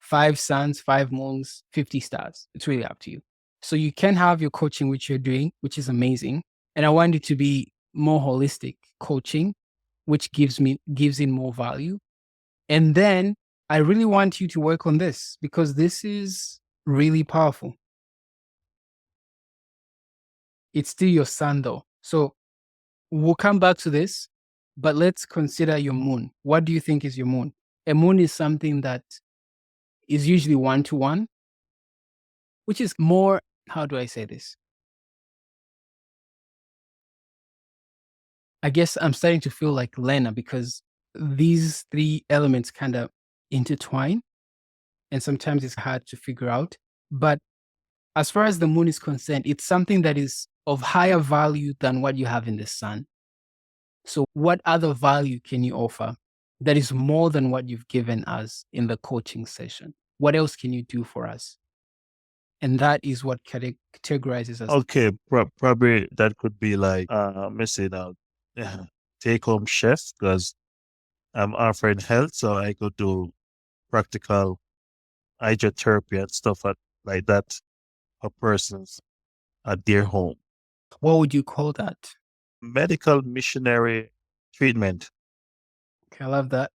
5 suns, 5 moons, 50 stars. It's really up to you. So you can have your coaching, which you're doing, which is amazing. And I want it to be more holistic coaching, which gives in more value. And then I really want you to work on this because this is really powerful. It's still your sun though. So we'll come back to this, but let's consider your moon. What do you think is your moon? A moon is something that is usually 1-to-1, which is more, how do I say this? I guess I'm starting to feel like Lena because these 3 elements kind of intertwine and sometimes it's hard to figure out. But as far as the moon is concerned, it's something that is of higher value than what you have in the sun. So what other value can you offer that is more than what you've given us in the coaching session? What else can you do for us? And that is what categorizes us. Okay, probably that could be like, missing out take home chef because I'm offering health, so I could do practical hydrotherapy and stuff like that for persons at their home. What would you call that? Medical missionary treatment. Okay, I love that.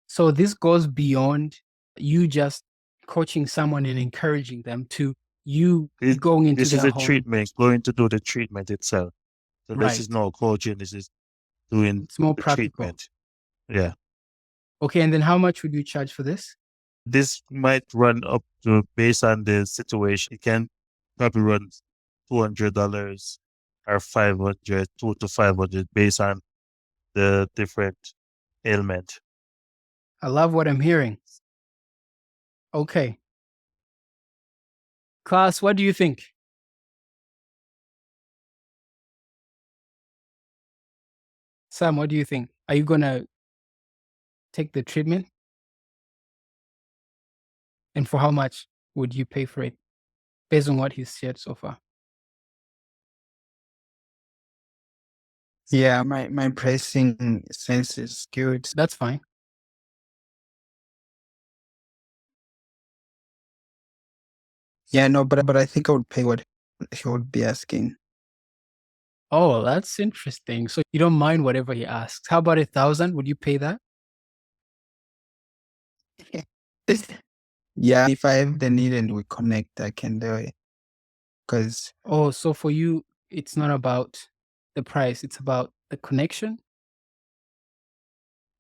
So this goes beyond you just coaching someone and encouraging them to you going into This is their a home. treatment, going to do the treatment itself. So this is Right. no coaching, this is doing It's more the practical. treatment. Yeah. Okay, and then how much would you charge for this? This might run up to, based on the situation, it can probably run $200 or 500, 2 to 500 based on the different ailment. I love what I'm hearing. Okay. Class, what do you think? Sam, what do you think? Are you going to take the treatment? And for how much would you pay for it based on what he's shared so far? Yeah, my pricing sense is good. That's fine. Yeah, no, but I think I would pay what he would be asking. Oh, that's interesting. So you don't mind whatever he asks. How about 1,000? Would you pay that? Yeah, if I have the need and we connect, I can do it. Because Oh, so for you, it's not about the price, it's about the connection?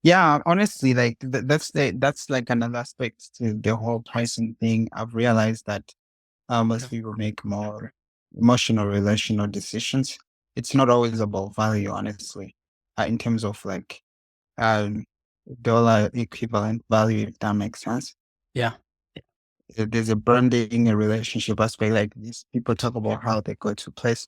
yeah, honestly, like that's like another aspect to the whole pricing thing. I've realized that most people make more emotional, relational decisions. It's not always about value, honestly, in terms of like um dollar equivalent value, if that makes sense. Yeah. There's a branding, a relationship aspect. Like these people talk about how they go to place.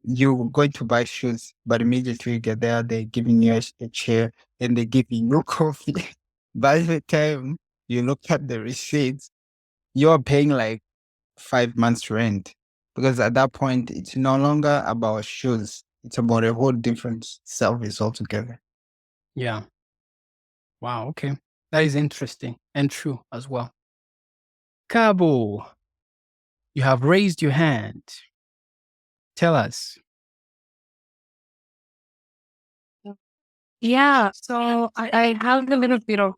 You're going to buy shoes, but immediately you get there, they're giving you a chair and they're giving you coffee. By the time you look at the receipts, you're paying like 5 months rent. Because at that point, it's no longer about shoes. It's about a whole different service altogether. Yeah. Wow, okay. That is interesting and true as well. Cabo, you have raised your hand. Tell us. Yeah, so I have a little bit of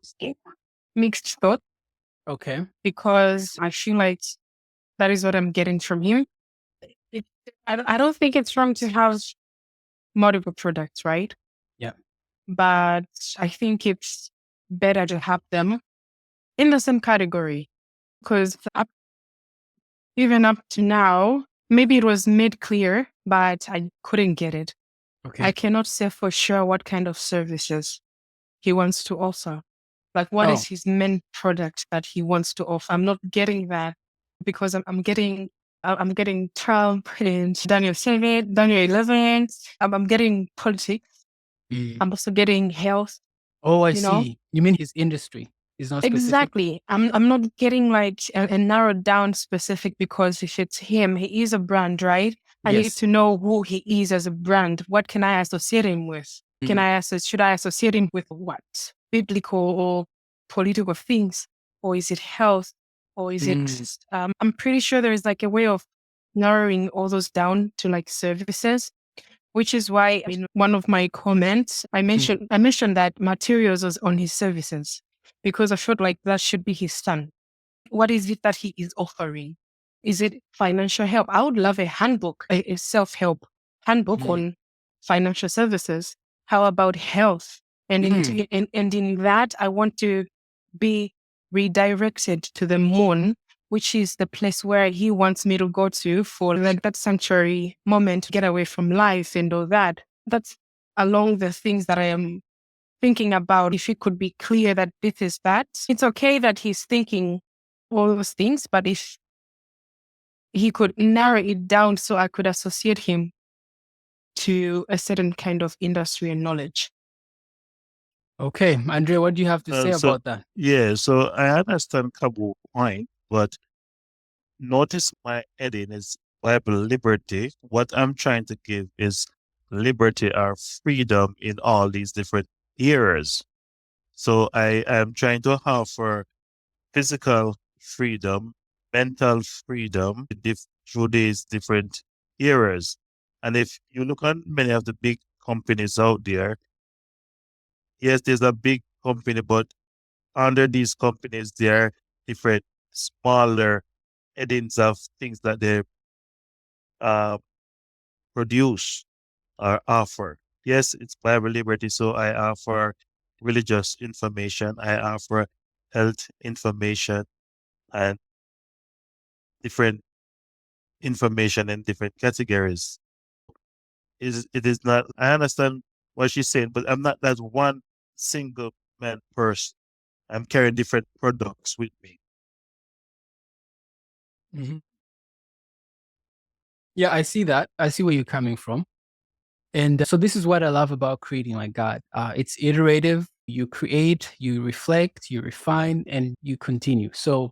mixed thought Okay. because I feel like that is what I'm getting from him. It, I don't think it's wrong to have multiple products, right? Yeah. But I think it's better to have them in the same category because even up to now, maybe it was made clear, but I couldn't get it. Okay. I cannot say for sure what kind of services he wants to offer. Like, what is Oh. his main product that he wants to offer? I'm not getting that because I'm getting Trump and Daniel 7, Daniel 11. I'm getting politics. Mm. I'm also getting health. Oh, I You know, see. You mean his industry is not specific? exactly. I'm not getting like a narrowed down specific because if it's him, he is a brand, right? I need Yes. to know who he is as a brand. What can I associate him with? Should I associate him with what? Biblical or political things? Or is it health? Or is it, I'm pretty sure there is like a way of narrowing all those down to like services, which is why in one of my comments, I mentioned that materials was on his services because I felt like that should be his son. What is it that he is offering? Is it financial help? I would love a handbook, a self-help handbook on financial services. How about health? And in that, I want to be redirected to the moon, which is the place where he wants me to go to for like that sanctuary moment, to get away from life and all that. That's along the things that I am thinking about. If it could be clear that this is that, it's okay that he's thinking all those things, but if he could narrow it down so I could associate him to a certain kind of industry and knowledge. Okay. Andrea, what do you have to say So about that? yeah, so I understand Kabu's point, but notice my heading is Bible liberty. What I'm trying to give is liberty or freedom in all these different areas. So I am trying to offer physical freedom, mental freedom through these different areas. And if you look at many of the big companies out there, yes, there's a big company, but under these companies, there are different smaller headings of things that they uh, produce or offer. Yes, it's Bible liberty, so I offer religious information, I offer health information, and different information in different categories. It is not, I understand what she's saying, but I'm not that one single man person. I'm carrying different products with me. Yeah, I see that. I see where you're coming from. And so this is what I love about creating like God. It's iterative. You create, you reflect, you refine, and you continue. So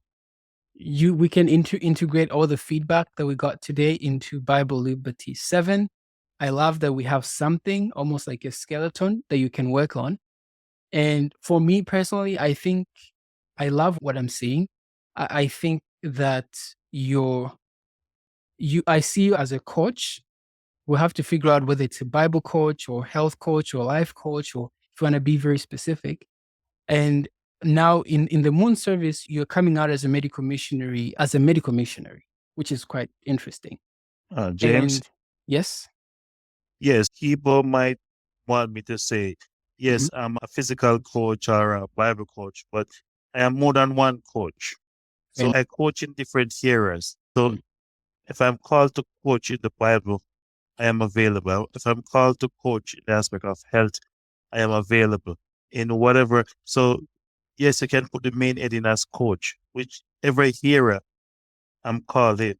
we can integrate all the feedback that we got today into Bible Liberty 7. I love that we have something almost like a skeleton that you can work on. And for me personally, I think I love what I'm seeing. I think that I see you as a coach we'll have to figure out whether it's a Bible coach or health coach or life coach, or if you want to be very specific. And now in the Moon service, you're coming out as a medical missionary, which is quite interesting. James, And yes, yes, people might want me to say, yes, I'm a physical coach or a Bible coach, but I am more than one coach. So And- I coach in different areas. So if I'm called to coach in the Bible, I am available. If I'm called to coach in the aspect of health, I am available in whatever. So yes, you can put the main heading as coach, which every area I'm called in,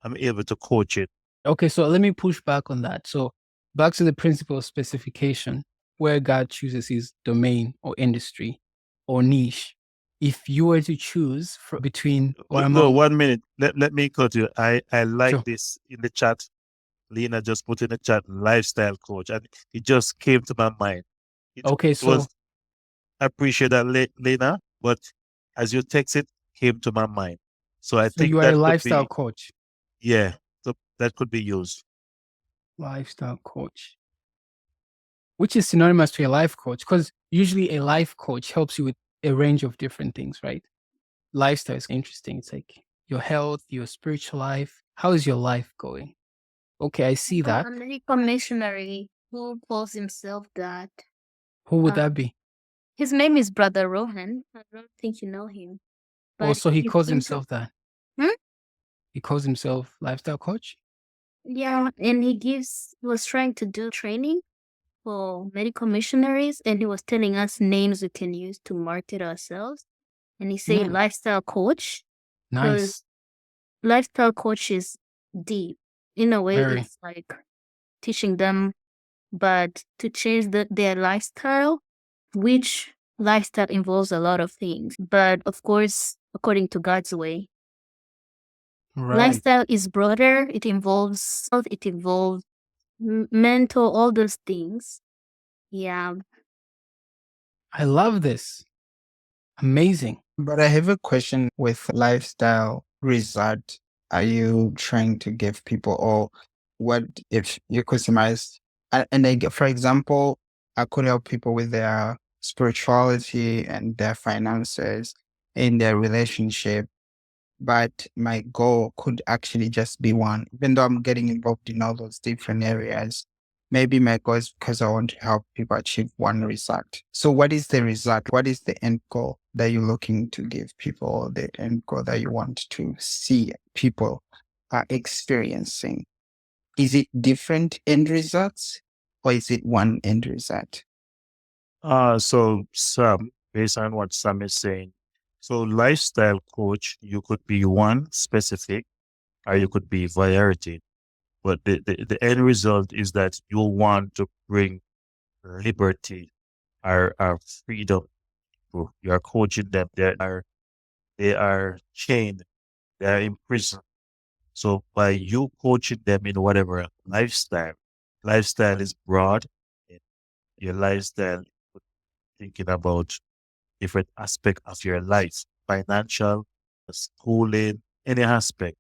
I'm able to coach it. okay, so let me push back on that. So back to the principle of specification, where God chooses his domain or industry or niche. If you were to choose between or No, among, 1 minute. Let me cut you. I like Sure. this in the chat. Lena just put in the chat lifestyle coach, and it just came to my mind. Okay, It was, so I appreciate that, Lena, but as you text it, came to my mind. So I think you are that a could lifestyle be, coach. yeah, so that could be used. Lifestyle coach, which is synonymous to a life coach, because usually a life coach helps you with a range of different things, right? Lifestyle is interesting. It's like your health, your spiritual life. How is your life going? Okay, I see that. A medical missionary who calls himself that. Who would that Um, be? His name is Brother Rohan. I don't think you know him. Oh, But so he he's calls into- himself that. Hmm? He calls himself lifestyle coach. Yeah, and he was trying to do training for medical missionaries, and he was telling us names we can use to market ourselves. And he said Mm. lifestyle coach. Nice. Lifestyle coach is deep. In a way, Very. it's like teaching them, but to change their lifestyle, which lifestyle involves a lot of things. But of course, according to God's way, Right. lifestyle is broader. It involves health, it involves mental, all those things. Yeah. I love this. Amazing. But I have a question with lifestyle result. Are you trying to give people, or what if you customize? For example, I could help people with their spirituality and their finances in their relationship, but my goal could actually just be one, even though I'm getting involved in all those different areas. Maybe my goal is because I want to help people achieve one result. So what is the result? What is the end goal that you're looking to give people, or the end goal that you want to see people are experiencing? Is it different end results, or is it one end result? So Sam, based on what Sam is saying, so lifestyle coach, you could be one specific, or you could be variety. But the end result is that you want to bring liberty or freedom. You are coaching them. They are chained. They are imprisoned. So by you coaching them in whatever lifestyle is broad. Your lifestyle, thinking about different aspect of your life, financial, schooling, any aspect.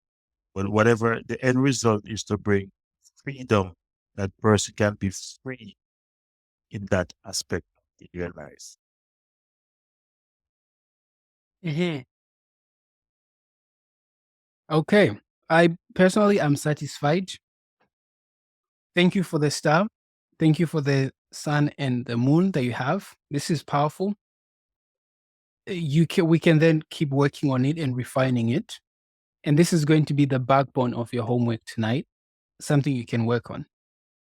But whatever the end result is to bring freedom, that person can be free in that aspect in your life. Okay. I personally am satisfied. Thank you for the star. Thank you for the sun and the moon that you have. This is powerful. We can then keep working on it and refining it. And this is going to be the backbone of your homework tonight, something you can work on,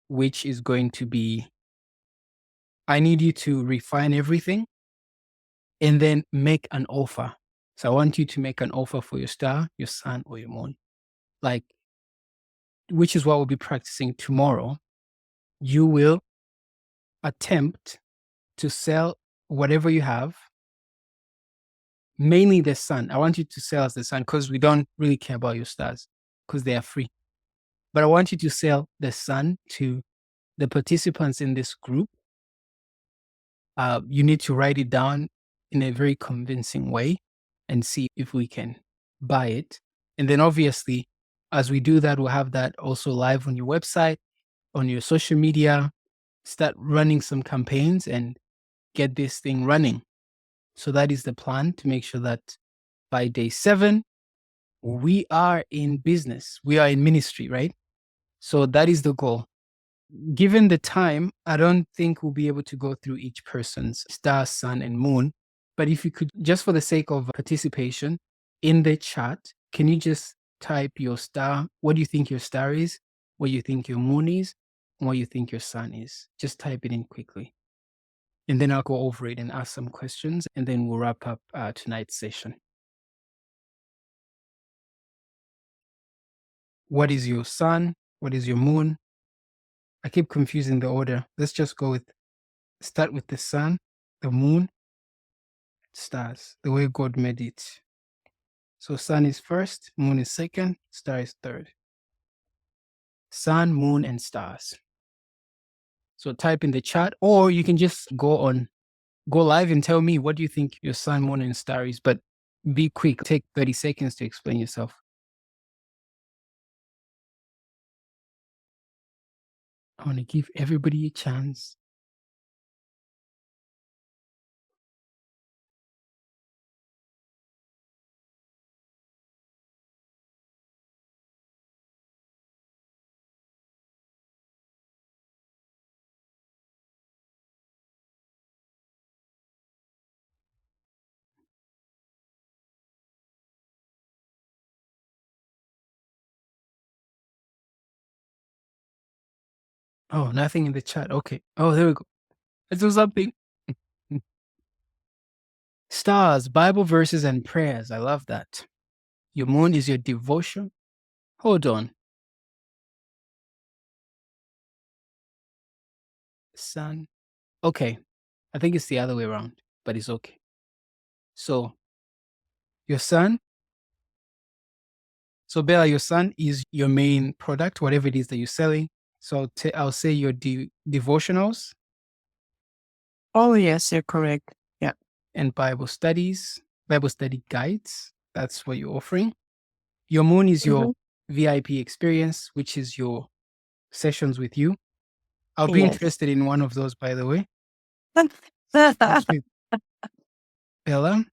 which is going to be, I need you to refine everything and then make an offer. So I want you to make an offer for your star, your sun, or your moon. Like, which is what we'll be practicing tomorrow. You will attempt to sell whatever you have, mainly the sun. I want you to sell as the sun because we don't really care about your stars because they are free. But I want you to sell the sun to the participants in this group. You need to write it down in a very convincing way and see if we can buy it. And then obviously, as we do that, we'll have that also live on your website. on your social media, start running some campaigns and get this thing running. So that is the plan, to make sure that by day 7, we are in business. We are in ministry, right? So that is the goal. Given the time, I don't think we'll be able to go through each person's star, sun, and moon. But if you could, just for the sake of participation, in the chat, can you just type your star, what do you think your star is, what you think your moon is, and what you think your sun is? Just type it in quickly. And then I'll go over it and ask some questions, and then we'll wrap up tonight's session. What is your sun? What is your moon? I keep confusing the order. Let's just start with the sun, the moon, stars, the way God made it. So sun is first, moon is second, star is third. Sun, moon, and stars. So type in the chat, or you can just go live and tell me what do you think your sun, moon, and star is. But be quick, take 30 seconds to explain yourself. I want to give everybody a chance. Oh, nothing in the chat. Okay. Oh, there we go. Let's do something. Stars, Bible verses, and prayers. I love that. Your moon is your devotion. Hold on. Sun. Okay. I think it's the other way around, but it's okay. So, your sun. So, Bella, your sun is your main product, whatever it is that you're selling. So, I'll say your devotionals. Oh, yes, you're correct. Yeah. And Bible studies, Bible study guides. That's what you're offering. Your moon is your VIP experience, which is your sessions with you. I'll be interested in one of those, by the way. That's with Bella.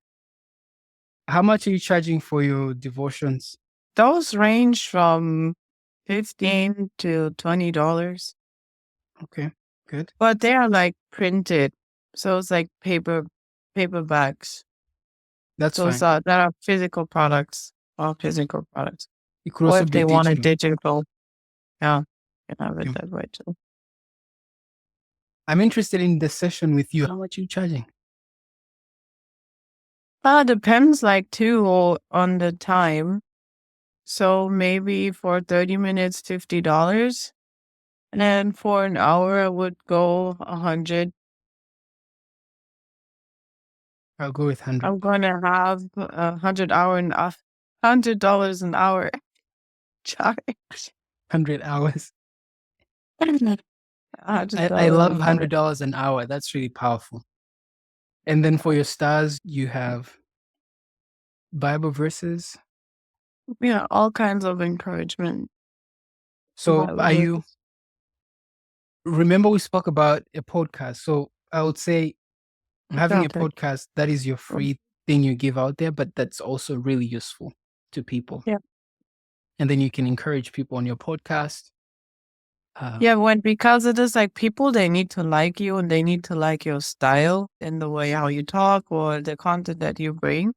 How much are you charging for your devotions? Those range from $15 to $20. Okay, good. But they are like printed. So it's like paperbacks. That's So fine. that are physical products. All physical products. It could Or also if be they want it digital. digital. Yeah. You can have it Yeah. that way too. I'm interested in the session with you. How much are you charging? Depends like too on the time. So maybe for 30 minutes, $50. And then for an hour, I would go 100. I'll go with 100. I'm going to have $100 an hour charge. 100 hours. $100 I love an hour. $100 an hour. That's really powerful. And then for your stars, you have Bible verses. Yeah, all kinds of encouragement. So Bible are you, verses. remember we spoke about a podcast. So I would say having a Okay. podcast, that is your free thing you give out there, but that's also really useful to people. Yeah. And then you can encourage people on your podcast. Yeah, because it is like people, they need to like you and they need to like your style and the way how you talk or the content that you bring.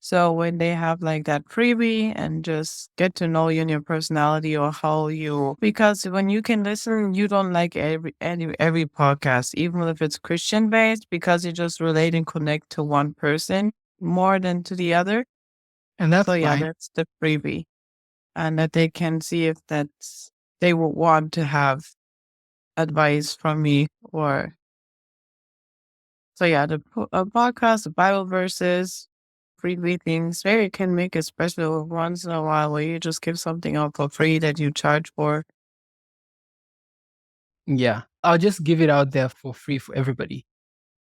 So when they have like that freebie and just get to know you and your personality or how you, because when you can listen, you don't like every podcast, even if it's Christian based, because you just relate and connect to one person more than to the other. And that's So yeah, fine. that's the freebie, and that they can see if they would want to have advice from me or. So yeah, the podcast, the Bible verses, freebie things, maybe you can make a special once in a while where you just give something out for free that you charge for. Yeah, I'll just give it out there for free for everybody.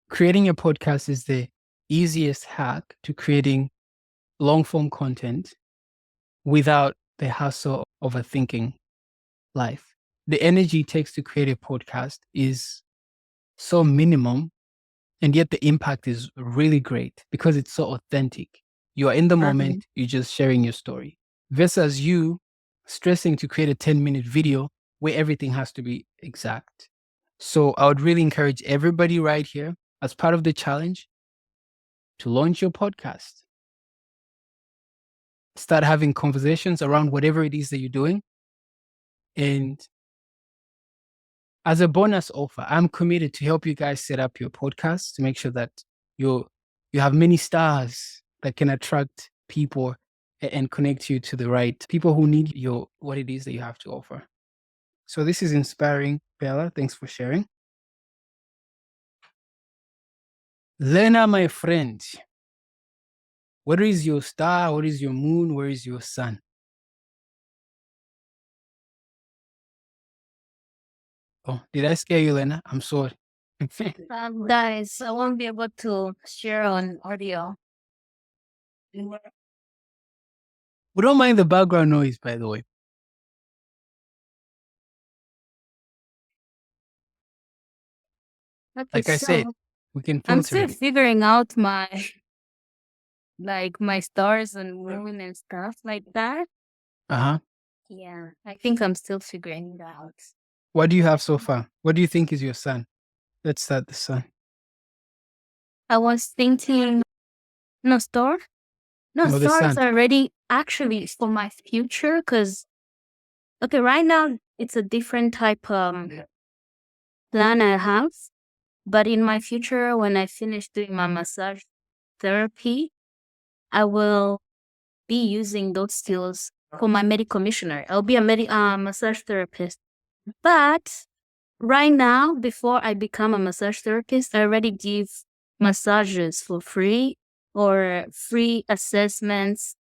Creating a podcast is the easiest hack to creating long form content without the hassle of overthinking life. the energy it takes to create a podcast is so minimum, and yet the impact is really great because it's so authentic. You are in the moment, you're just sharing your story. Versus you stressing to create a 10-minute video where everything has to be exact. So I would really encourage everybody right here, as part of the challenge, to launch your podcast. Start having conversations around whatever it is that you're doing. And as a bonus offer, I'm committed to help you guys set up your podcast to make sure that you have many stars that can attract people and connect you to the right people who need what it is that you have to offer. So this is inspiring, Bella. Thanks for sharing. Lena, my friend, where is your star? Where is your moon? Where is your sun? Oh, did I scare you, Lena? I'm sorry. Guys, I won't be able to share on audio. We don't mind the background noise, by the way. Okay, Like I said, we can I'm filter still it. figuring out my my stars and moon and stuff like that. Uh-huh. Yeah, I think I'm still figuring it out. What do you have so far? What do you think is your sun? Let's start the sun. I was thinking, no, star? No, No, the star is sun. already actually for my future because, okay, right now it's a different type plan I have. But in my future, when I finish doing my massage therapy, I will be using those skills for my medical missionary. I'll be a massage therapist. But right now, before I become a massage therapist, I already give massages for free or free assessments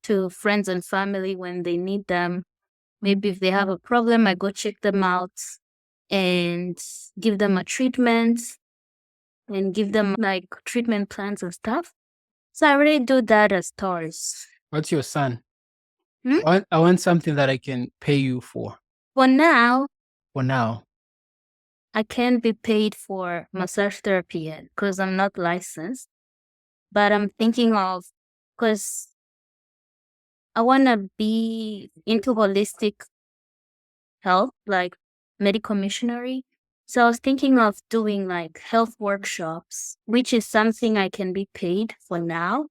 to friends and family when they need them. Maybe if they have a problem, I go check them out and give them a treatment and give them like treatment plans and stuff. So I already do that as stars. What's your sun? Hmm? I want something that I can pay you for. For now, I can't be paid for massage therapy yet because I'm not licensed. But I'm thinking of, because I want to be into holistic health, like medical missionary. So I was thinking of doing like health workshops, which is something I can be paid for now.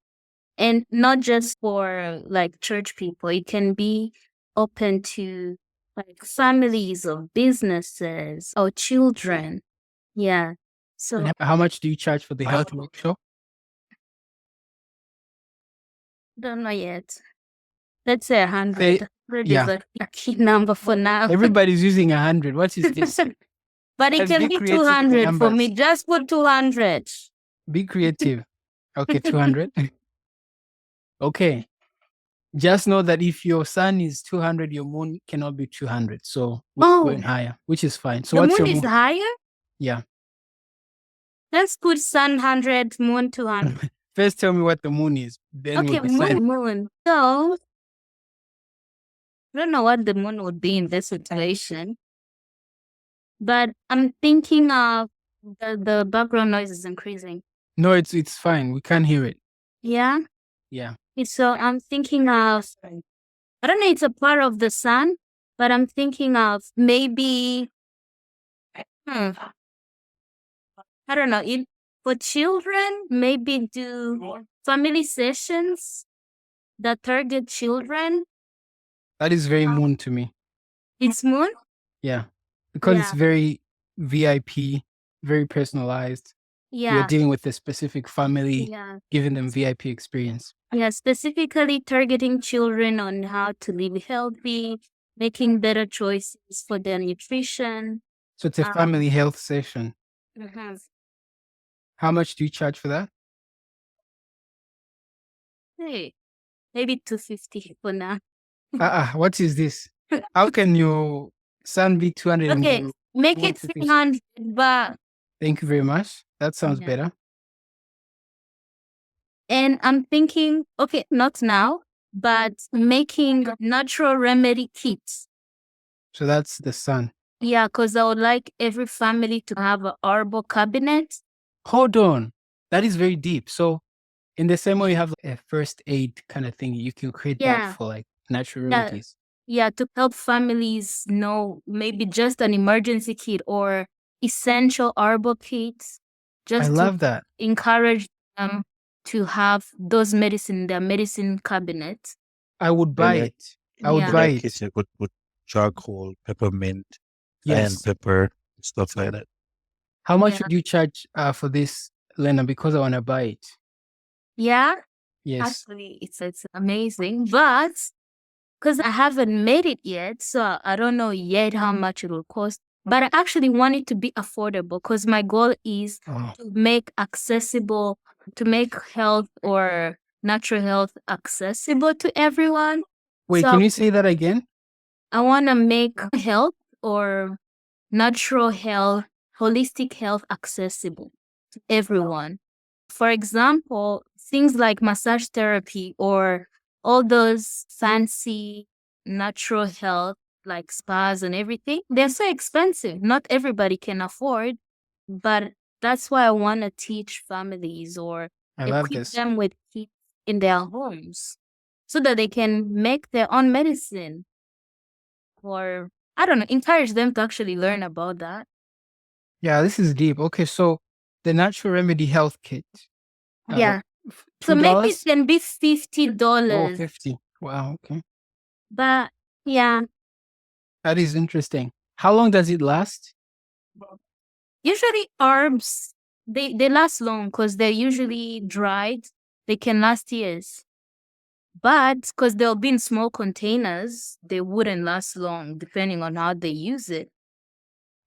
And not just for like church people. It can be open to like families or businesses or children. Yeah. So And how much do you charge for the health workshop? don't know yet. Let's say 100. Say- 100 yeah. is a key number for now. Everybody's using 100. What is this? But it Guys, can be be creative with 200 for numbers. me. Just put 200. Be creative. Okay, 200. Okay. Just know that if your sun is 200, your moon cannot be 200. So we're going higher, which is fine. So The what's moon your is moon? higher? Yeah. Let's put sun 100, moon 200. First, tell me what the moon is. Then Okay, we'll decide. moon. So, I don't know what the moon would be in this situation, but I'm thinking of the background noise is increasing. No, it's fine. We can't hear it. Yeah? Yeah. So I'm thinking of, I don't know, it's a part of the sun, but I'm thinking of maybe, I don't know, for children, maybe do family sessions that target children. That is very moon to me. It's moon? Yeah. Because it's very VIP, very personalized. You're Yeah. dealing with a specific family, Yeah. giving them VIP experience. Yeah, specifically targeting children on how to live healthy, making better choices for their nutrition. So it's a family health session. Mhm. How much do you charge for that? Hey, maybe 250 for now. What is this? How can your son be 200? Okay, and make you it want 250? 300, but Thank you very much. That sounds Yeah. better. and I'm thinking, okay, not now, but making natural remedy kits. So that's the sun. Yeah, because I would like every family to have an herbal cabinet. Hold on. That is very deep. So in the same way you have a first aid kind of thing, you can create that Yeah. for like natural Yeah. remedies. Yeah, to help families know maybe just an emergency kit or essential herbal kits, I just to love that. encourage them to have those medicine in their medicine cabinet. I would buy Yeah. it. I would Yeah. In buy that it. case, you could put charcoal, peppermint, cayenne Yes. pepper, stuff like that. How much Yeah. would you charge for this, Lena? Because I want to buy it. Yeah, Yes. actually, it's amazing, but because I haven't made it yet, so I don't know yet how much it will cost. But I actually want it to be affordable because my goal is Oh. to make accessible, to make health or natural health accessible to everyone. Wait, So can you say that again? I want to make health or natural health, holistic health accessible to everyone. For example, things like massage therapy or all those fancy natural health like spas and everything, they're so expensive. Not everybody can afford, but that's why I want to teach families or I love equip this. them with kits in their homes so that they can make their own medicine or I don't know, encourage them to actually learn about that. Yeah, this is deep. Okay, so the natural remedy health kit. Yeah. So $2? maybe it can be $50. Oh, 50. Wow, okay. But yeah, That is interesting. How long does it last? usually herbs they last long because they're usually dried. They can last years. But because they'll be in small containers, they wouldn't last long depending on how they use it.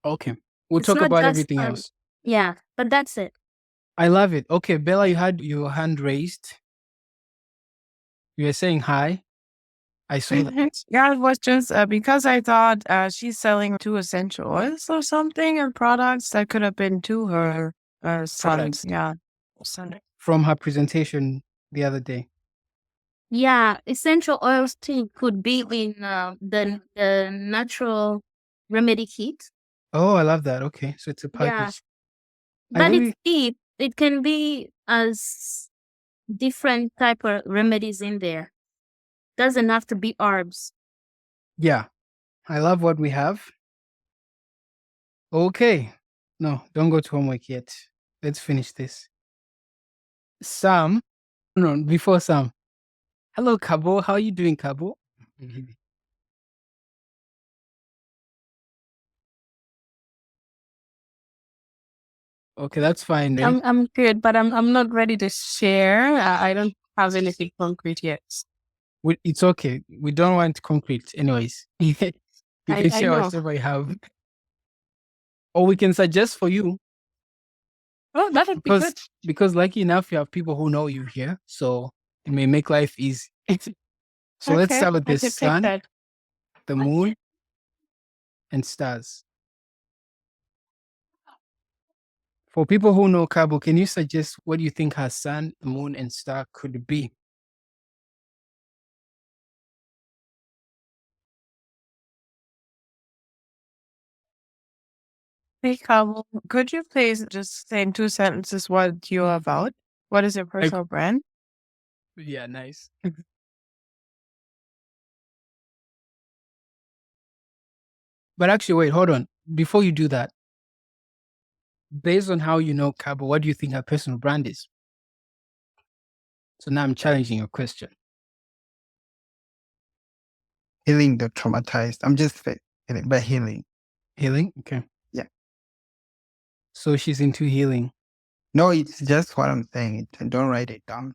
Okay. We'll It's talk not about just everything else. yeah, but that's it. I love it. Okay, Bella, you had your hand raised. You were saying hi. I saw that. Yeah, it was just because I thought she's selling 2 essential oils or something and products that could have been to her sons. Products. Yeah. Son. From her presentation the other day. Yeah, essential oils too could be in the natural remedy kit. Oh, I love that. Okay, so it's a Yeah. package. But it's deep. It can be as different type of remedies in there. Doesn't have to be herbs. Yeah, I love what we have. Okay. No, don't go to homework yet. Let's finish this. Sam, no, before Sam. Hello, Kabo. How are you doing, Kabo? Okay, that's fine then. I'm good, but I'm not ready to share. I don't have anything concrete yet. It's okay. We don't want concrete, anyways. You can I share know. whatever you have, or we can suggest for you Oh, that would be good. because lucky enough you have people who know you here, so it may make life easy. So let's Okay, start with I the can take sun, that. the moon, and stars. For people who know Kabo, can you suggest what you think her sun, the moon, and star could be? Hey, Kamal, could you please just say in 2 sentences what you're about? What is your personal brand? Yeah, nice. But actually, wait, hold on. Before you do that, based on how you know Kabo, what do you think her personal brand is? So now I'm challenging your question. Healing the traumatized. I'm just healing, but healing. Healing? Okay. Yeah. So she's into healing. No, it's just what I'm saying. Don't write it down.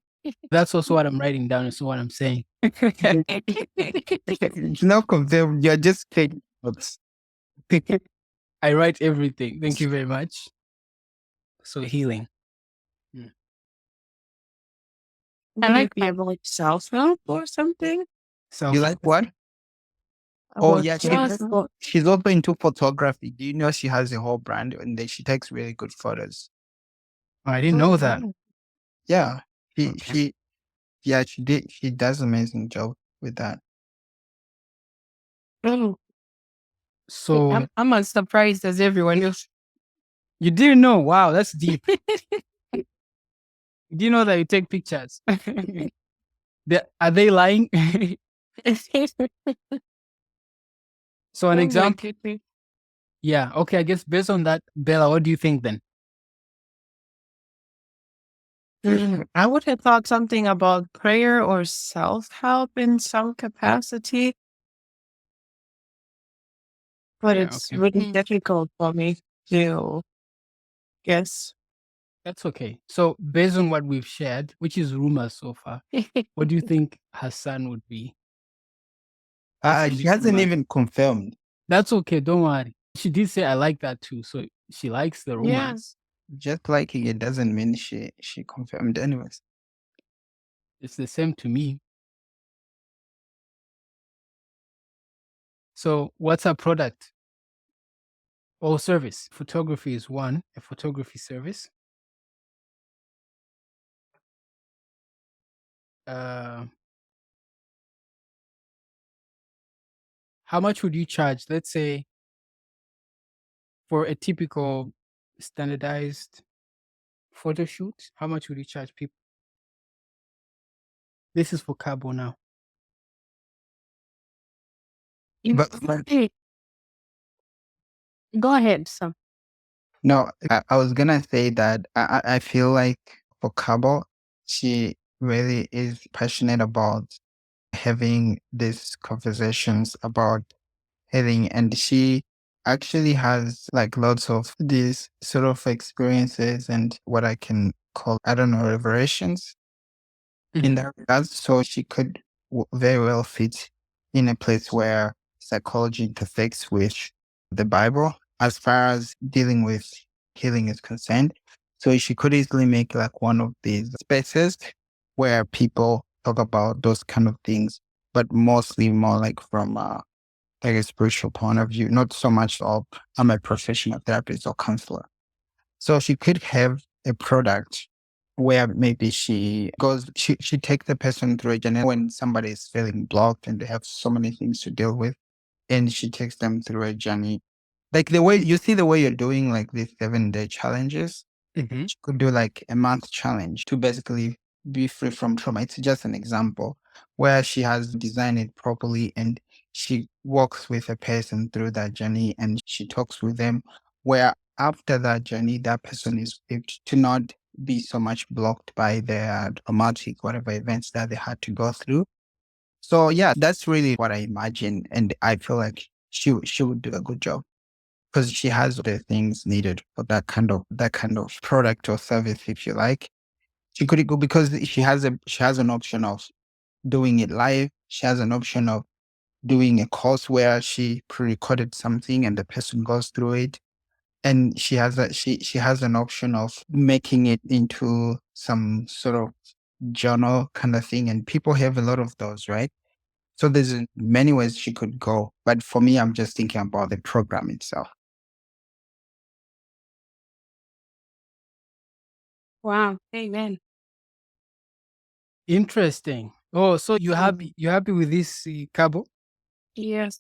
That's also what I'm writing down. Is what I'm saying. It's not confirmed. You're just taking notes. I write everything. Thank you very much. So healing. I like about self-help or something. So You like what? Oh, About yeah. self-help. She's also into photography. Do you know she has a whole brand and then she takes really good photos? I didn't know that. Yeah. Okay. She did. She does an amazing job with that. Oh, So I'm as surprised as everyone else. you didn't know? Wow, that's deep. Do you know that you take pictures? Are they lying? So an Oh my example. goodness. Yeah. Okay. I guess based on that, Bella, what do you think then? I would have thought something about prayer or self-help in some capacity, but Yeah. it's Okay. really difficult for me to guess. That's okay. So based on what we've shared, which is rumors so far, what do you think Hassan would be? If She you hasn't rumors. even confirmed. That's okay. Don't worry. She did say I like that too. So she likes the Yeah. rumors. Just liking it doesn't mean she confirmed anyways. It's the same to me. So what's her product or service? Photography is one, a photography service. How much would you charge? Let's say for a typical standardized photo shoot, how much would you charge people? This is for Cabo now. But Go ahead, Sam. no, I was gonna say that I feel like for Cabo, she really is passionate about having these conversations about healing, and she actually has like lots of these sort of experiences and what I can call, I don't know, revelations in that regard. So she could very well fit in a place where psychology intersects with the Bible as far as dealing with healing is concerned. So she could easily make like one of these spaces where people talk about those kind of things, but mostly more like from like a spiritual point of view, not so much of I'm a professional therapist or counselor. So she could have a product where maybe she takes the person through a journey when somebody is feeling blocked and they have so many things to deal with, and she takes them through a journey. Like the way you see the way you're doing like these 7-day challenges, Mm-hmm. she could do like a month challenge to basically be free from trauma. It's just an example where she has designed it properly and she walks with a person through that journey and she talks with them. Where after that journey, that person is able to not be so much blocked by their traumatic whatever events that they had to go through. So yeah, that's really what I imagine, and I feel like she would do a good job because she has the things needed for that kind of product or service, if you like. She could go because she has an option of doing it live. She has an option of doing a course where she pre-recorded something and the person goes through it. And she has an option of making it into some sort of journal kind of thing. And people have a lot of those, right? So there's many ways she could go. But for me, I'm just thinking about the program itself. Wow. Amen. Interesting. Oh, so you happy? You happy with this Cabo? Yes.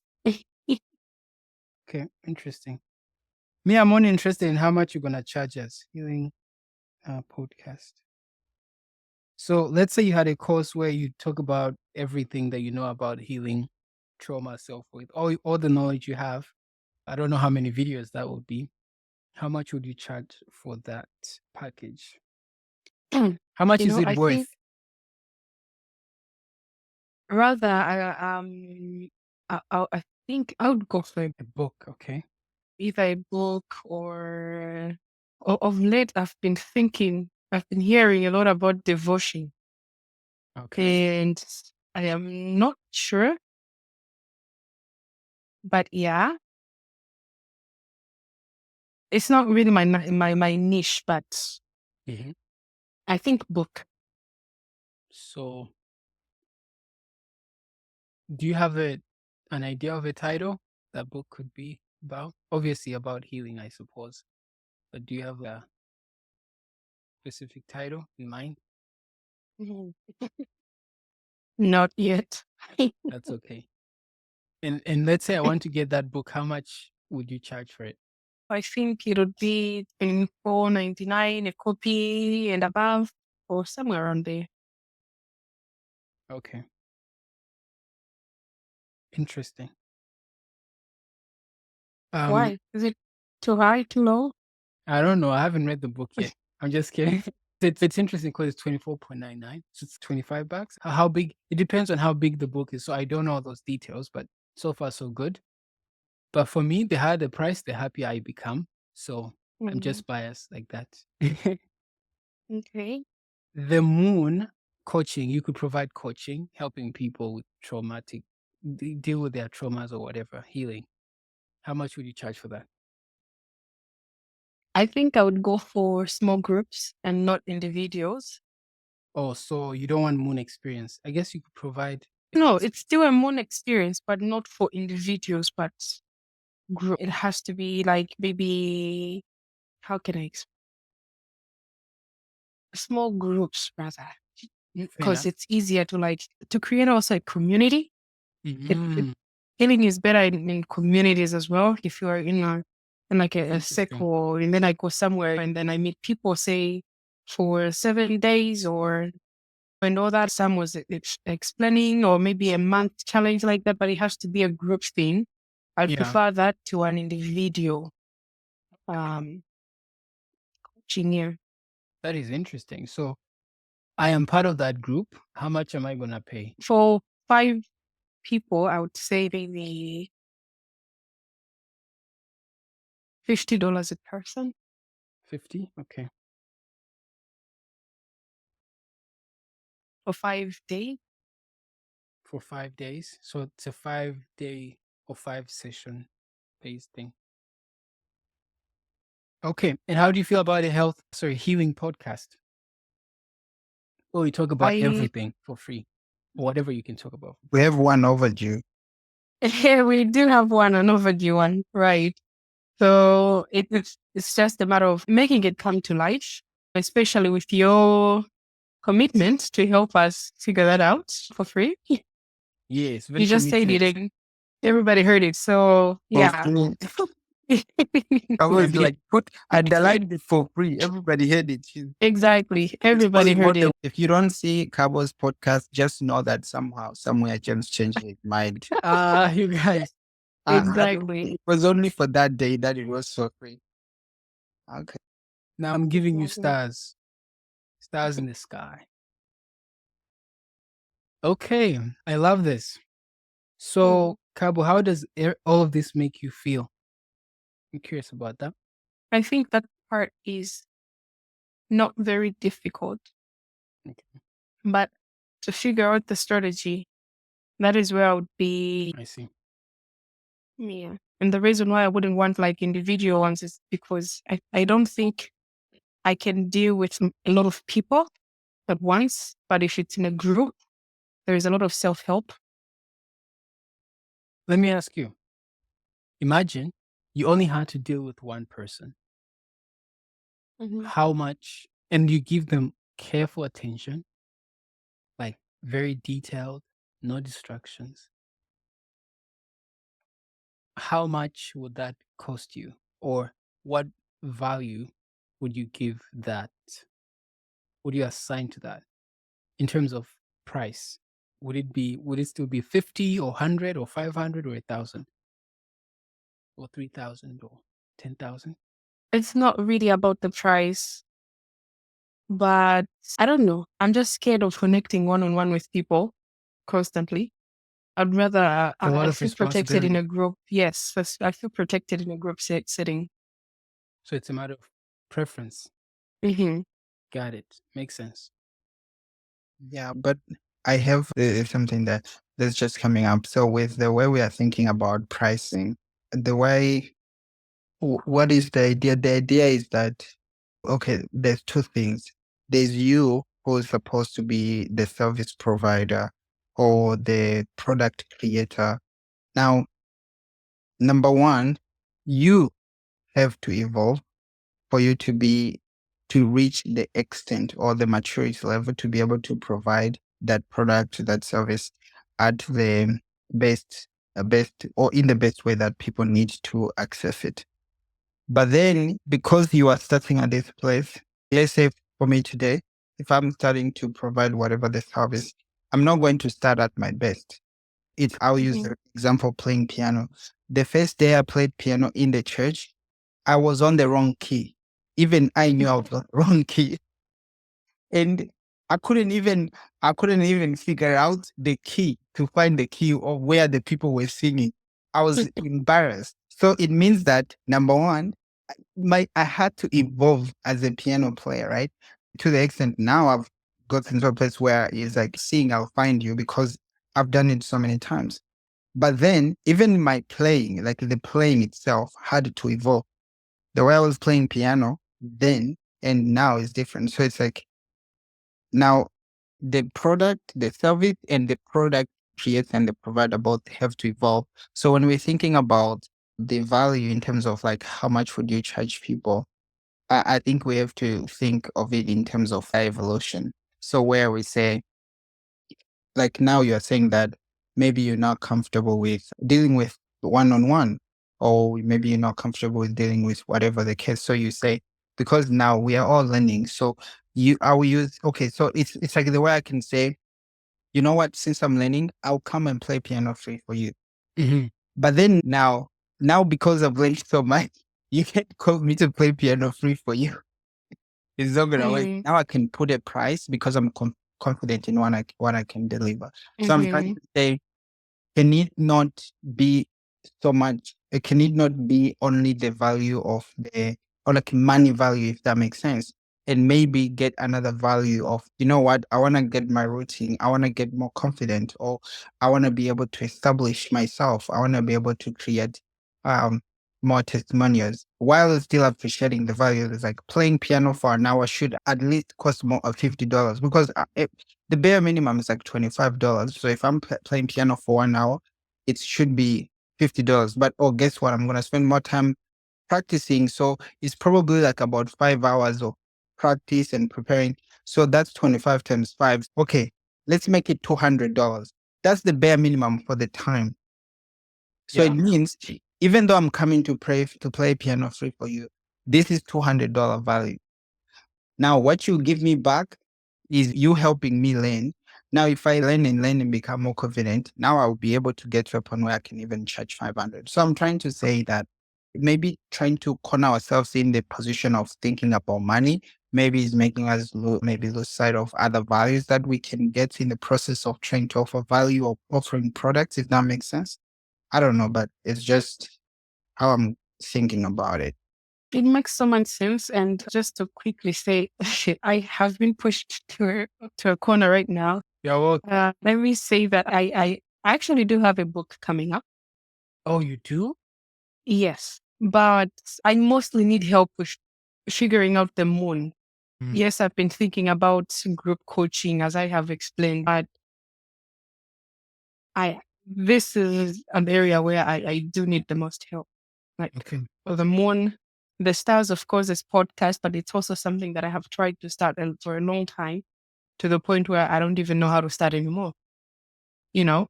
Okay, interesting. Me, I'm only interested in how much you're gonna charge us healing podcast. So let's say you had a course where you talk about everything that you know about healing, trauma, self worth, all the knowledge you have. I don't know how many videos that would be. How much would you charge for that package? How much is it I worth? think rather I think I would go for A book, okay. either a book or of late I've been hearing a lot about devotion. Okay. And I am not sure, but yeah, it's not really my niche, but Mhm. I think book. So do you have an idea of a title that book could be about? Obviously about healing, I suppose. But do you have a specific title in mind? Not yet. That's okay. And let's say I want to get that book, how much would you charge for it? I think it would be $24.99 a copy and above, or somewhere around there. Okay. Interesting. Why? Is it too high, too low? I don't know. I haven't read the book yet. I'm just kidding. It's interesting because it's 24.99. So it's $25. How big? It depends on how big the book is. So I don't know all those details, but so far so good. But for me, the higher the price, the happier I become. So I'm just biased like that. Okay. The moon coaching, you could provide coaching, helping people with traumatic, deal with their traumas or whatever, healing. How much would you charge for that? I think I would go for small groups and not individuals. Oh, so you don't want moon experience. I guess you could provide. No, it's still a moon experience, but not for individuals, but group. It has to be like maybe, how can I explain? Small groups rather, because it's easier to create also a community. Healing is better in communities as well. If you are in like a circle, and then I go somewhere and then I meet people, say for 7 days or and all that. Sam was explaining, or maybe a month challenge like that, but it has to be a group thing. I prefer that to an individual coaching here. That is interesting. So I am part of that group. How much am I going to pay? For 5 people, I would say maybe $50 a person. 50? Okay. For 5 days. For 5 days. So it's a 5-day or 5-session based thing. Okay. And how do you feel about a healing podcast? Oh, you talk about everything for free. Whatever you can talk about. We have one overdue. We do have an overdue one, right? So it's just a matter of making it come to life, especially with your commitment to help us figure that out for free. Yes. You just said it and everybody heard it. So yeah. I was like, put underline it for free. Everybody heard it. Exactly. Everybody heard it. If you don't see Cabo's podcast, just know that somehow, somewhere, James changed his mind. You guys. Exactly. It was only for that day that it was for free. Okay. Now I'm giving you stars. Stars in the sky. Okay. I love this. So, Cabo, how does all of this make you feel? I'm curious about that. I think that part is not very difficult. Okay. But to figure out the strategy, that is where I would be. I see. Yeah. And the reason why I wouldn't want like individual ones is because I don't think I can deal with a lot of people at once. But if it's in a group, there is a lot of self-help. Let me ask you. Imagine you only had to deal with one person. How much, and you give them careful attention, like very detailed, no distractions. How much would that cost you? Or what value would you give that? Would you assign to that in terms of price? Would it still be 50 or 100 or 500 or 1,000 or 3,000 or 10,000? It's not really about the price, but I don't know. I'm just scared of connecting one-on-one with people constantly. I'd rather I feel protected in a group. Yes, I feel protected in a group setting. So it's a matter of preference. Got it. Makes sense. Yeah, but I have something that's just coming up. So with the way we are thinking about pricing, the way, what is the idea? The idea is that, okay, there's 2 things. There's you who's supposed to be the service provider or the product creator. Now, number 1, you have to evolve for you to reach the extent or the maturity level to be able to provide that product, that service at the best best or in the best way that people need to access it. But then because you are starting at this place, let's say for me today, if I'm starting to provide whatever the service, I'm not going to start at my best. I'll use the example playing piano. The first day I played piano in the church, I was on the wrong key. Even I knew I was on the wrong key. And I couldn't even figure out the key to find the key of where the people were singing. I was embarrassed. So it means that number one, I had to evolve as a piano player, right? To the extent now I've gotten to a place where it's like seeing I'll find you because I've done it so many times. But then even my playing, like the playing itself had to evolve. The way I was playing piano then and now is different. So it's like now the product, the service and the product creates and the provider both have to evolve. So when we're thinking about the value in terms of like how much would you charge people, I think we have to think of it in terms of evolution. So where we say, like now you're saying that maybe you're not comfortable with dealing with one-on-one, or maybe you're not comfortable with dealing with whatever the case. So you say, because now we are all learning. So I will use, okay, so it's like the way I can say, you know what, since I'm learning, I'll come and play piano free for you. Mhm. But then now because I've learned so much, you can't call me to play piano free for you. It's not gonna work. Now I can put a price because I'm confident in what I can deliver. So I'm trying to say, can it not be so much? Can it not be only the value of or like money value, if that makes sense? And maybe get another value of, you know what, I want to get my routine. I want to get more confident, or I want to be able to establish myself. I want to be able to create more testimonials while still appreciating the value. It's like playing piano for an hour should at least cost more of $50 because the bare minimum is like $25. So if I'm playing piano for 1 hour, it should be $50. But oh, guess what? I'm gonna spend more time practicing. So it's probably like about 5 hours of practice and preparing. So that's 25 times 5. Okay, let's make it $200. That's the bare minimum for the time. So Yeah. it means even though I'm coming to play piano free for you, this is $200 value. Now, what you give me back is you helping me learn. Now, if I learn and become more confident, now I'll be able to get to a point where I can even charge 500. So I'm trying to say that maybe trying to corner ourselves in the position of thinking about money, maybe is making us lose sight of other values that we can get in the process of trying to offer value or offering products, if that makes sense. I don't know, but it's just how I'm thinking about it. It makes so much sense. And just to quickly say, I have been pushed to a corner right now. Yeah, well, Let me say that I actually do have a book coming up. oh, you do? Yes, but I mostly need help with figuring out the moon. Yes, I've been thinking about group coaching, as I have explained, but this is an area where I do need the most help. Like Okay. for the moon, the stars, of course, is podcast, but it's also something that I have tried to start for a long time, to the point where I don't even know how to start anymore. You know?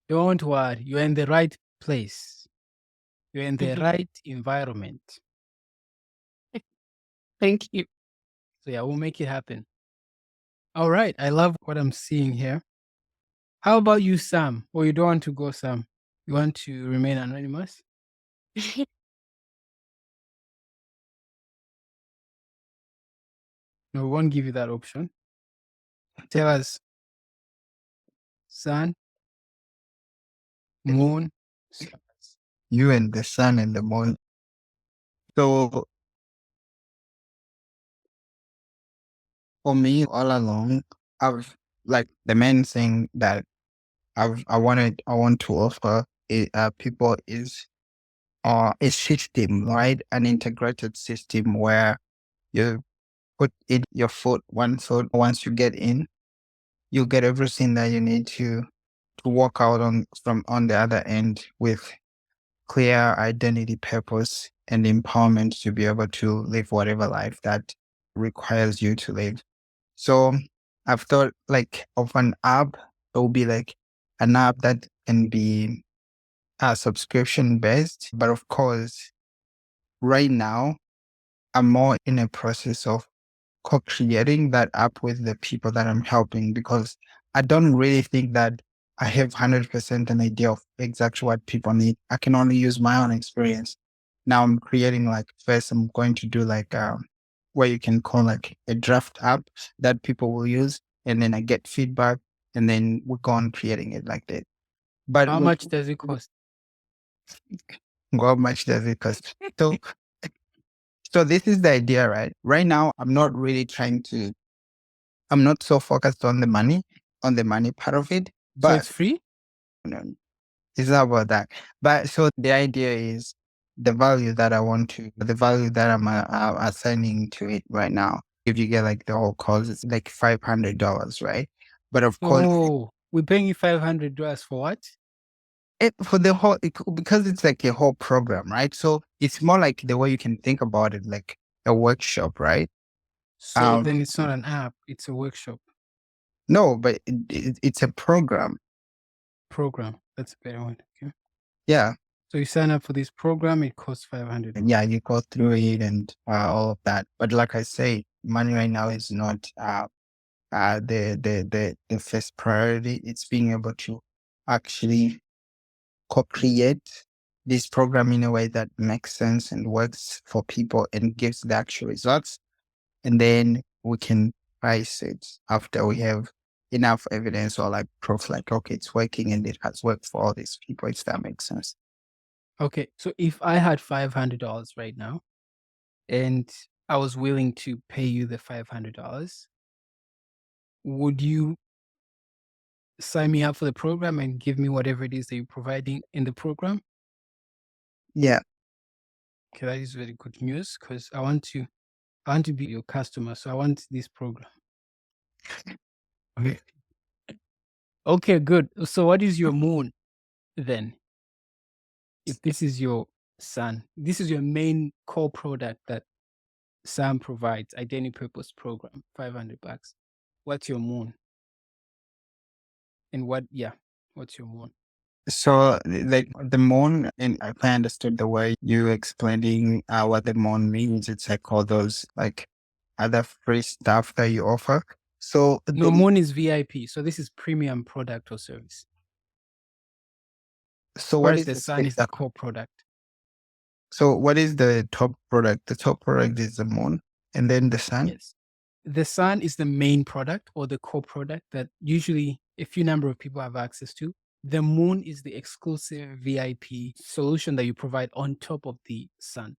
Don't worry. You're in the right place. You're in the Mhm. right environment. Thank you. So yeah, we'll make it happen. All right. I love what I'm seeing here. How about you, Sam? Or you don't want to go, Sam? You want to remain anonymous? No, we won't give you that option. Tell us, sun, moon, stars. You and the sun and the moon. So for me, all along, I've like the main thing that I want to offer people is a system, right? An integrated system where you put in your foot, one foot. Once you get in, you get everything that you need to walk out on the other end with clear identity, purpose, and empowerment to be able to live whatever life that requires you to live. So I've thought like of an app. It will be like an app that can be subscription based. But of course, right now, I'm more in a process of co-creating that app with the people that I'm helping, because I don't really think that I have 100% an idea of exactly what people need. I can only use my own experience. Now I'm creating, like, first I'm going to do like where you can call like a draft app that people will use, and then I get feedback, and then we go on creating it like that. But How much does it cost? how much does it cost? So so this is the idea, right? Right now, I'm not really I'm not so focused on the money part of it, So but it's free? no, it's not about that. But so the idea is the value that the value that I'm assigning to it right now. If you get like the whole course, it's like $500, right? But of course, Oh, we're paying you $500 for what? for the whole, because it's like a whole program, right? So it's more like the way you can think about it, like a workshop, right? So then it's not an app, it's a workshop No, but it's a program. program. That's a better one. Okay. Yeah. So you sign up for this program, it costs $500. And yeah, you go through it and all of that. But like I say, money right now is not the first priority. It's being able to actually co-create this program in a way that makes sense and works for people and gives the actual results. And then we can price it after we have enough evidence or like proof, like, okay, it's working and it has worked for all these people, if that makes sense. Okay, so if I had $500 right now and I was willing to pay you the $500, would you sign me up for the program and give me whatever it is that you're providing in the program? Yeah. Okay, that is very good news because I want to be your customer, so I want this program. Okay. Okay, good. So what is your moon then? If this is your sun, this is your main core product that Sam provides, identity purpose program, $500. What's your moon? And what's your moon? So, like the moon, and if I understood the way you explaining what the moon means, it's like all those like other free stuff that you offer. So, No, moon is VIP. So this is premium product or service. so what Whereas is the the sun is the core product. So what is the top product? The top product is the moon, and then the sun. Yes. The sun is the main product or the core product that usually a few number of people have access to. The moon is the exclusive VIP solution that you provide on top of the sun.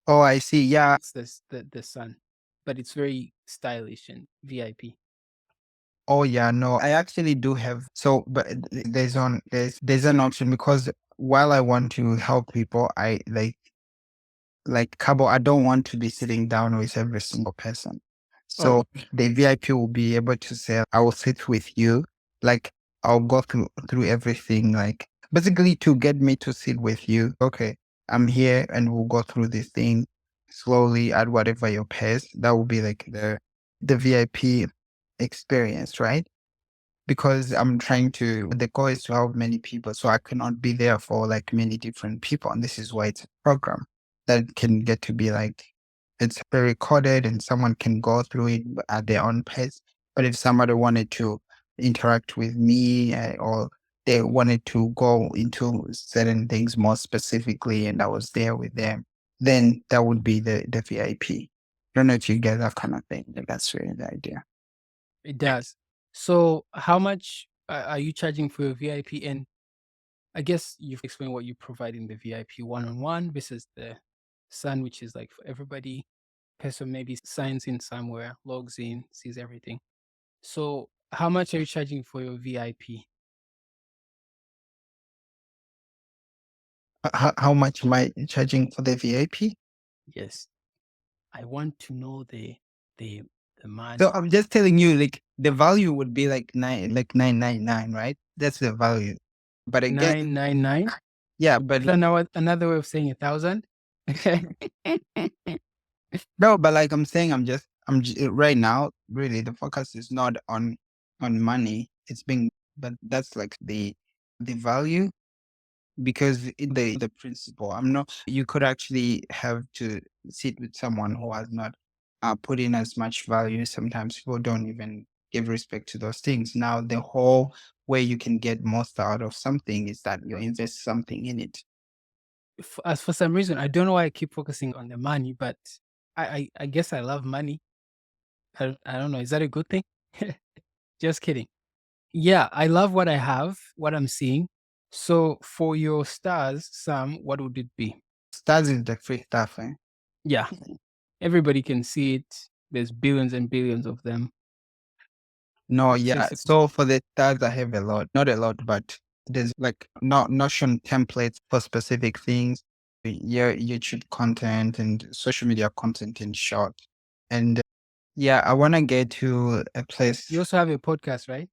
Oh, I see. Yeah. It's the sun, but it's very stylish and VIP. Oh, yeah. No, I actually do have. So, but there's an option, because while I want to help people, I like Cabo, I don't want to be sitting down with every single person. So the VIP will be able to say, I will sit with you. Like, I'll go through everything, like basically to get me to sit with you. Okay, I'm here and we'll go through this thing slowly at whatever your pace. That will be like the VIP experience, right? Because the goal is to help many people. So I cannot be there for like many different people. And this is why it's a program that can get to be like, it's pre-recorded and someone can go through it at their own pace. But if somebody wanted to interact with me, or they wanted to go into certain things more specifically and I was there with them, then that would be the VIP. I don't know if you get that kind of thing. But that's really the idea. It does. So how much are you charging for your VIP? And I guess you've explained what you provide in the VIP one-on-one versus the sun, which is like for everybody. Person maybe signs in somewhere, logs in, sees everything. So how much are you charging for your VIP? How much am I charging for the VIP? Yes. I want to know the man. So I'm just telling you, like the value would be like 999, right? That's the value. But again, 999. yeah, but Is that now another way of saying 1,000? no, but like I'm saying, right now, really the focus is not on money. But that's like the value. because the principle, you could actually have to sit with someone who has not put in as much value. Sometimes people don't even give respect to those things. Now, the whole way you can get most out of something is that you invest something in it. As for some reason, I don't know why I keep focusing on the money, but I guess I love money. I don't know. Is that a good thing? Just kidding. Yeah, I love what I have, what I'm seeing. So for your stars, Sam, what would it be? Stars is the free stuff, eh? Yeah, everybody can see it. There's billions and billions of them. No, yeah. Accessible. So for the stars, I have a lot, not a lot, but there's like Notion templates for specific things, your YouTube content and social media content in short. And yeah, I want to get to a place. You also have a podcast, right?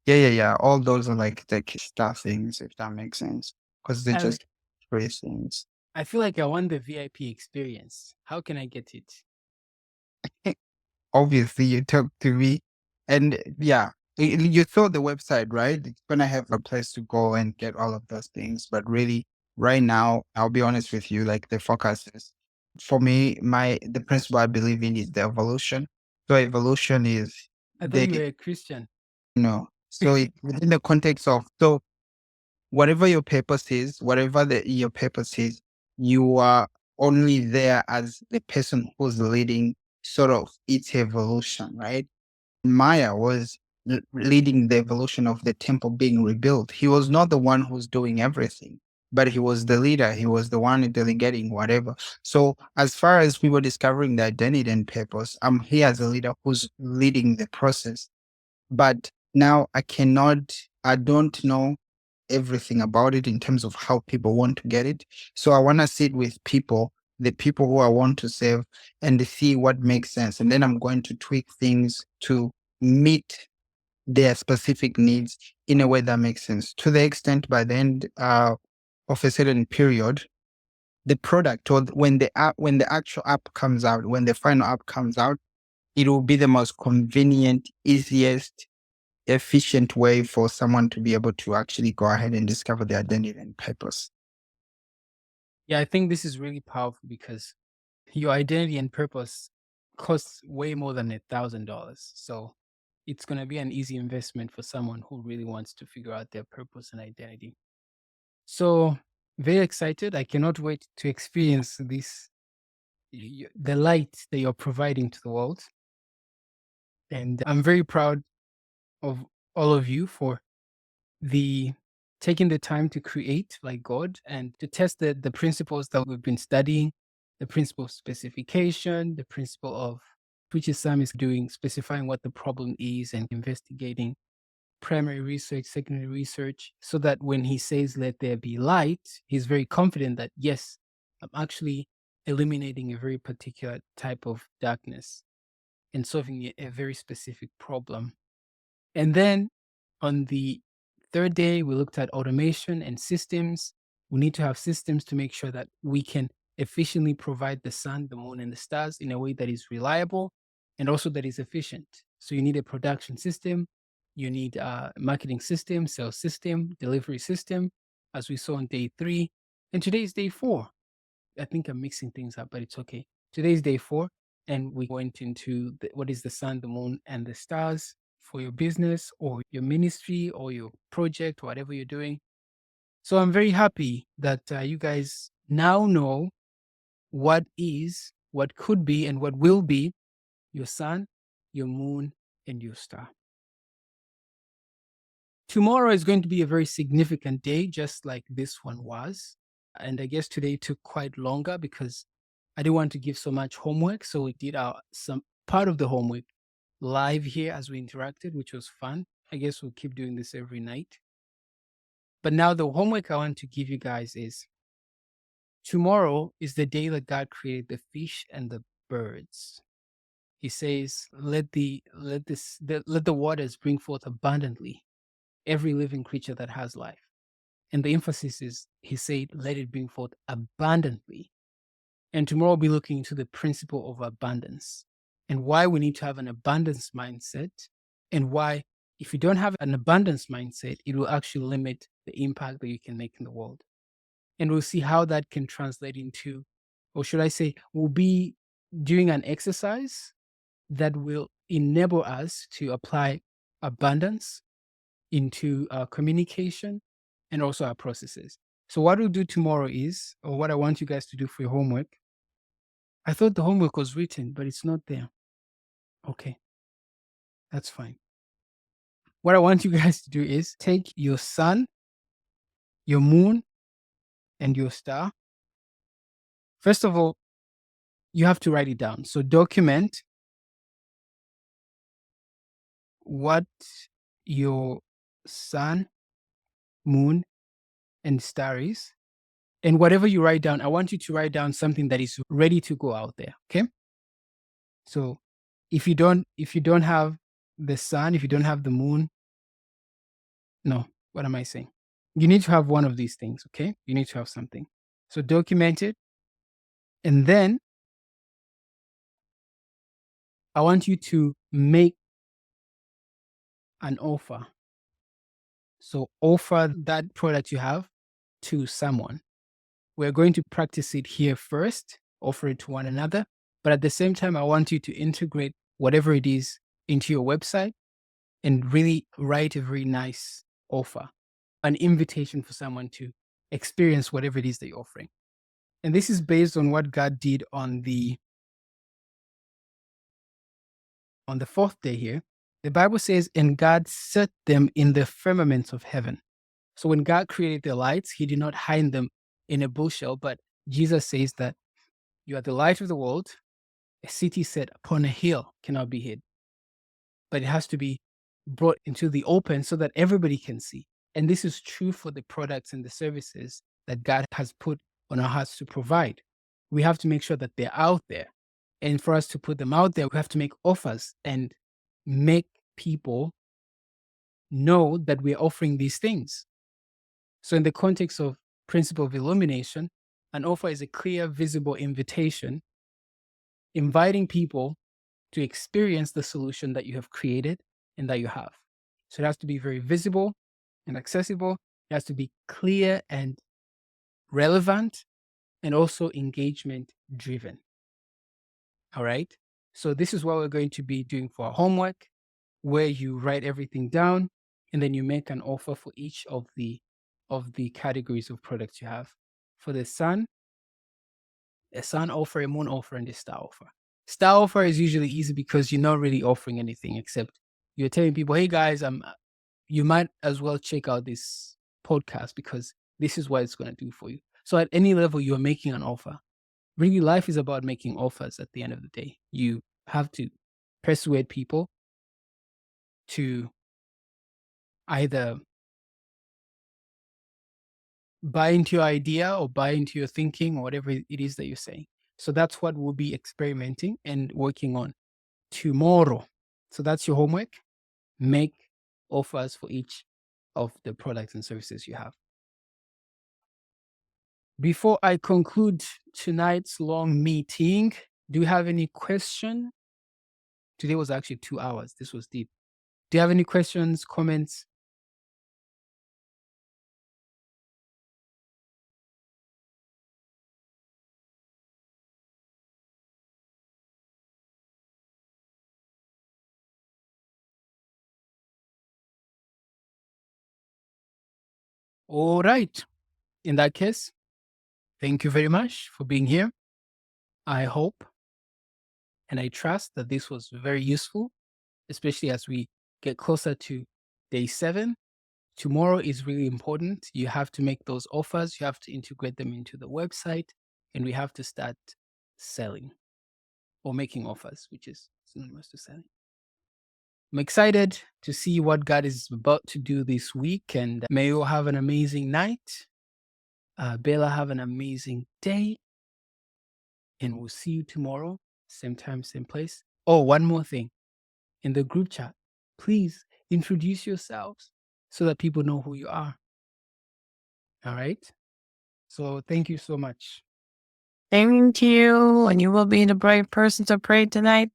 Yeah. All those are like the star things, if that makes sense, because they're I, just free things. I feel like I want the VIP experience. How can I get it? Obviously, you talk to me, and yeah, you saw the website, right? It's gonna have a place to go and get all of those things. But really, right now, I'll be honest with you, like the focus is for me, the principle I believe in is the evolution. So evolution is I thought the you were a Christian. so within the context of whatever your purpose is, your purpose is, you are only there as the person who's leading sort of its evolution, right? Maya was leading the evolution of the temple being rebuilt. He was not the one who's doing everything, but he was the leader. He was the one delegating whatever. So as far as we were discovering the identity and purpose, I'm here as a leader who's leading the process. But now I don't know everything about it in terms of how people want to get it. So I want to sit with people, the people who I want to serve, and see what makes sense. And then I'm going to tweak things to meet their specific needs in a way that makes sense. To the extent by the end of a certain period, the product or when the actual app comes out, when the final app comes out, it will be the most convenient, easiest, efficient way for someone to be able to actually go ahead and discover their identity and purpose. Yeah, I think this is really powerful because your identity and purpose costs way more than $1,000. So it's going to be an easy investment for someone who really wants to figure out their purpose and identity. So very excited. I cannot wait to experience the light that you're providing to the world. And I'm very proud of all of you for taking the time to create like God and to test the principles that we've been studying, the principle of specification, the principle of which is Sam is doing, specifying what the problem is and investigating primary research, secondary research, so that when he says, let there be light, he's very confident that, yes, I'm actually eliminating a very particular type of darkness and solving a very specific problem. And then on the third day, we looked at automation and systems. We need to have systems to make sure that we can efficiently provide the sun, the moon, and the stars in a way that is reliable and also that is efficient. So you need a production system, you need a marketing system, sales system, delivery system, as we saw on day 3. And today is day 4. I think I'm mixing things up, but it's okay. Today is day 4, and we went into what is the sun, the moon, and the stars for your business or your ministry or your project, whatever you're doing. So I'm very happy that you guys now know what is, what could be, and what will be your sun, your moon, and your star. Tomorrow is going to be a very significant day, just like this one was. And I guess today took quite longer because I didn't want to give so much homework. So we did some part of the homework live here as we interacted, which was fun. I guess we'll keep doing this every night. But now the homework I want to give you guys is tomorrow is the day that God created the fish and the birds. He says, let the waters bring forth abundantly every living creature that has life. And the emphasis is, he said, let it bring forth abundantly. And tomorrow we'll be looking into the principle of abundance and why we need to have an abundance mindset and why If you don't have an abundance mindset, it will actually limit the impact that you can make in the world. And we'll see how that can translate into, or should I say, we'll be doing an exercise that will enable us to apply abundance into our communication and also our processes. So what we'll do tomorrow is, or what I want you guys to do for your homework, I thought the homework was written, but it's not there. Okay, that's fine. What I want you guys to do is take your sun, your moon, and your star. First of all, you have to write it down. So document what your sun, moon, and star is. And whatever you write down, I want you to write down something that is ready to go out there. Okay. So if you don't have the sun, if you don't have the moon, no, what am I saying? You need to have one of these things. Okay. You need to have something. So document it. And then I want you to make an offer. So offer that product you have to someone. We're going to practice it here first, offer it to one another. But at the same time, I want you to integrate whatever it is into your website and really write a very nice offer, an invitation for someone to experience whatever it is that you're offering. And this is based on what God did on the fourth day here. The Bible says, and God set them in the firmament of heaven. So when God created the lights, he did not hide them in a bushel, but Jesus says that you are the light of the world. A city set upon a hill cannot be hid, but it has to be brought into the open so that everybody can see. And this is true for the products and the services that God has put on our hearts to provide. We have to make sure that they're out there. And for us to put them out there, we have to make offers and make people know that we're offering these things. So in the context of principle of illumination, an offer is a clear, visible invitation, inviting people to experience the solution that you have created and that you have. So it has to be very visible and accessible. It has to be clear and relevant, and also engagement driven. All right. So this is what we're going to be doing for our homework, where you write everything down and then you make an offer for each of the categories of products you have. For the sun, a sun offer, a moon offer, and a star offer. Star offer is usually easy because you're not really offering anything except you're telling people, hey guys, you might as well check out this podcast because this is what it's going to do for you. So at any level, you're making an offer. Really, life is about making offers at the end of the day. You have to persuade people to either buy into your idea or buy into your thinking or whatever it is that you're saying. So that's what we'll be experimenting and working on tomorrow. So that's your homework. Make offers for each of the products and services you have. Before I conclude tonight's long meeting, do you have any question? Today was actually 2 hours. This was deep. Do you have any questions, comments? All right. In that case, thank you very much for being here. I hope and I trust that this was very useful, especially as we get closer to day 7. Tomorrow is really important. You have to make those offers. You have to integrate them into the website, and we have to start selling or making offers, which is synonymous to selling. I'm excited to see what God is about to do this week, and may you have an amazing night. Bella, have an amazing day, and we'll see you tomorrow, same time, same place. Oh, one more thing. In the group chat, please introduce yourselves so that people know who you are. All right? So thank you so much. Thank you. And you will be the brave person to pray tonight,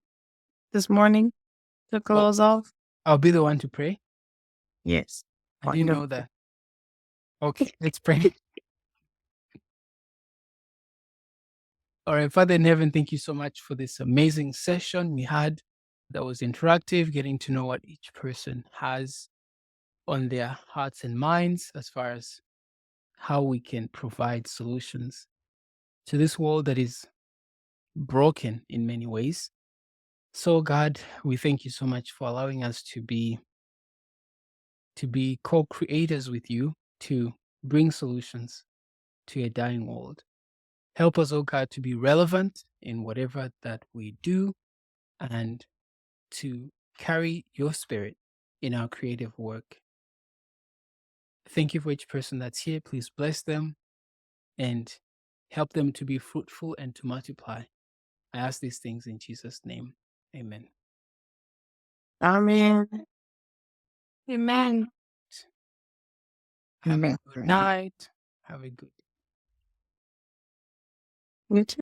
this morning, to close off. I'll be the one to pray. Yes. I didn't know that. Okay, let's pray. All right, Father in heaven, thank you so much for this amazing session we had that was interactive, getting to know what each person has on their hearts and minds as far as how we can provide solutions to this world that is broken in many ways. So God, we thank you so much for allowing us to be co-creators with you to bring solutions to a dying world. Help us, oh God, to be relevant in whatever that we do and to carry your spirit in our creative work. Thank you for each person that's here. Please bless them and help them to be fruitful and to multiply. I ask these things in Jesus' name. Amen. Amen. Amen. Have Amen. a good night. Have a good You too.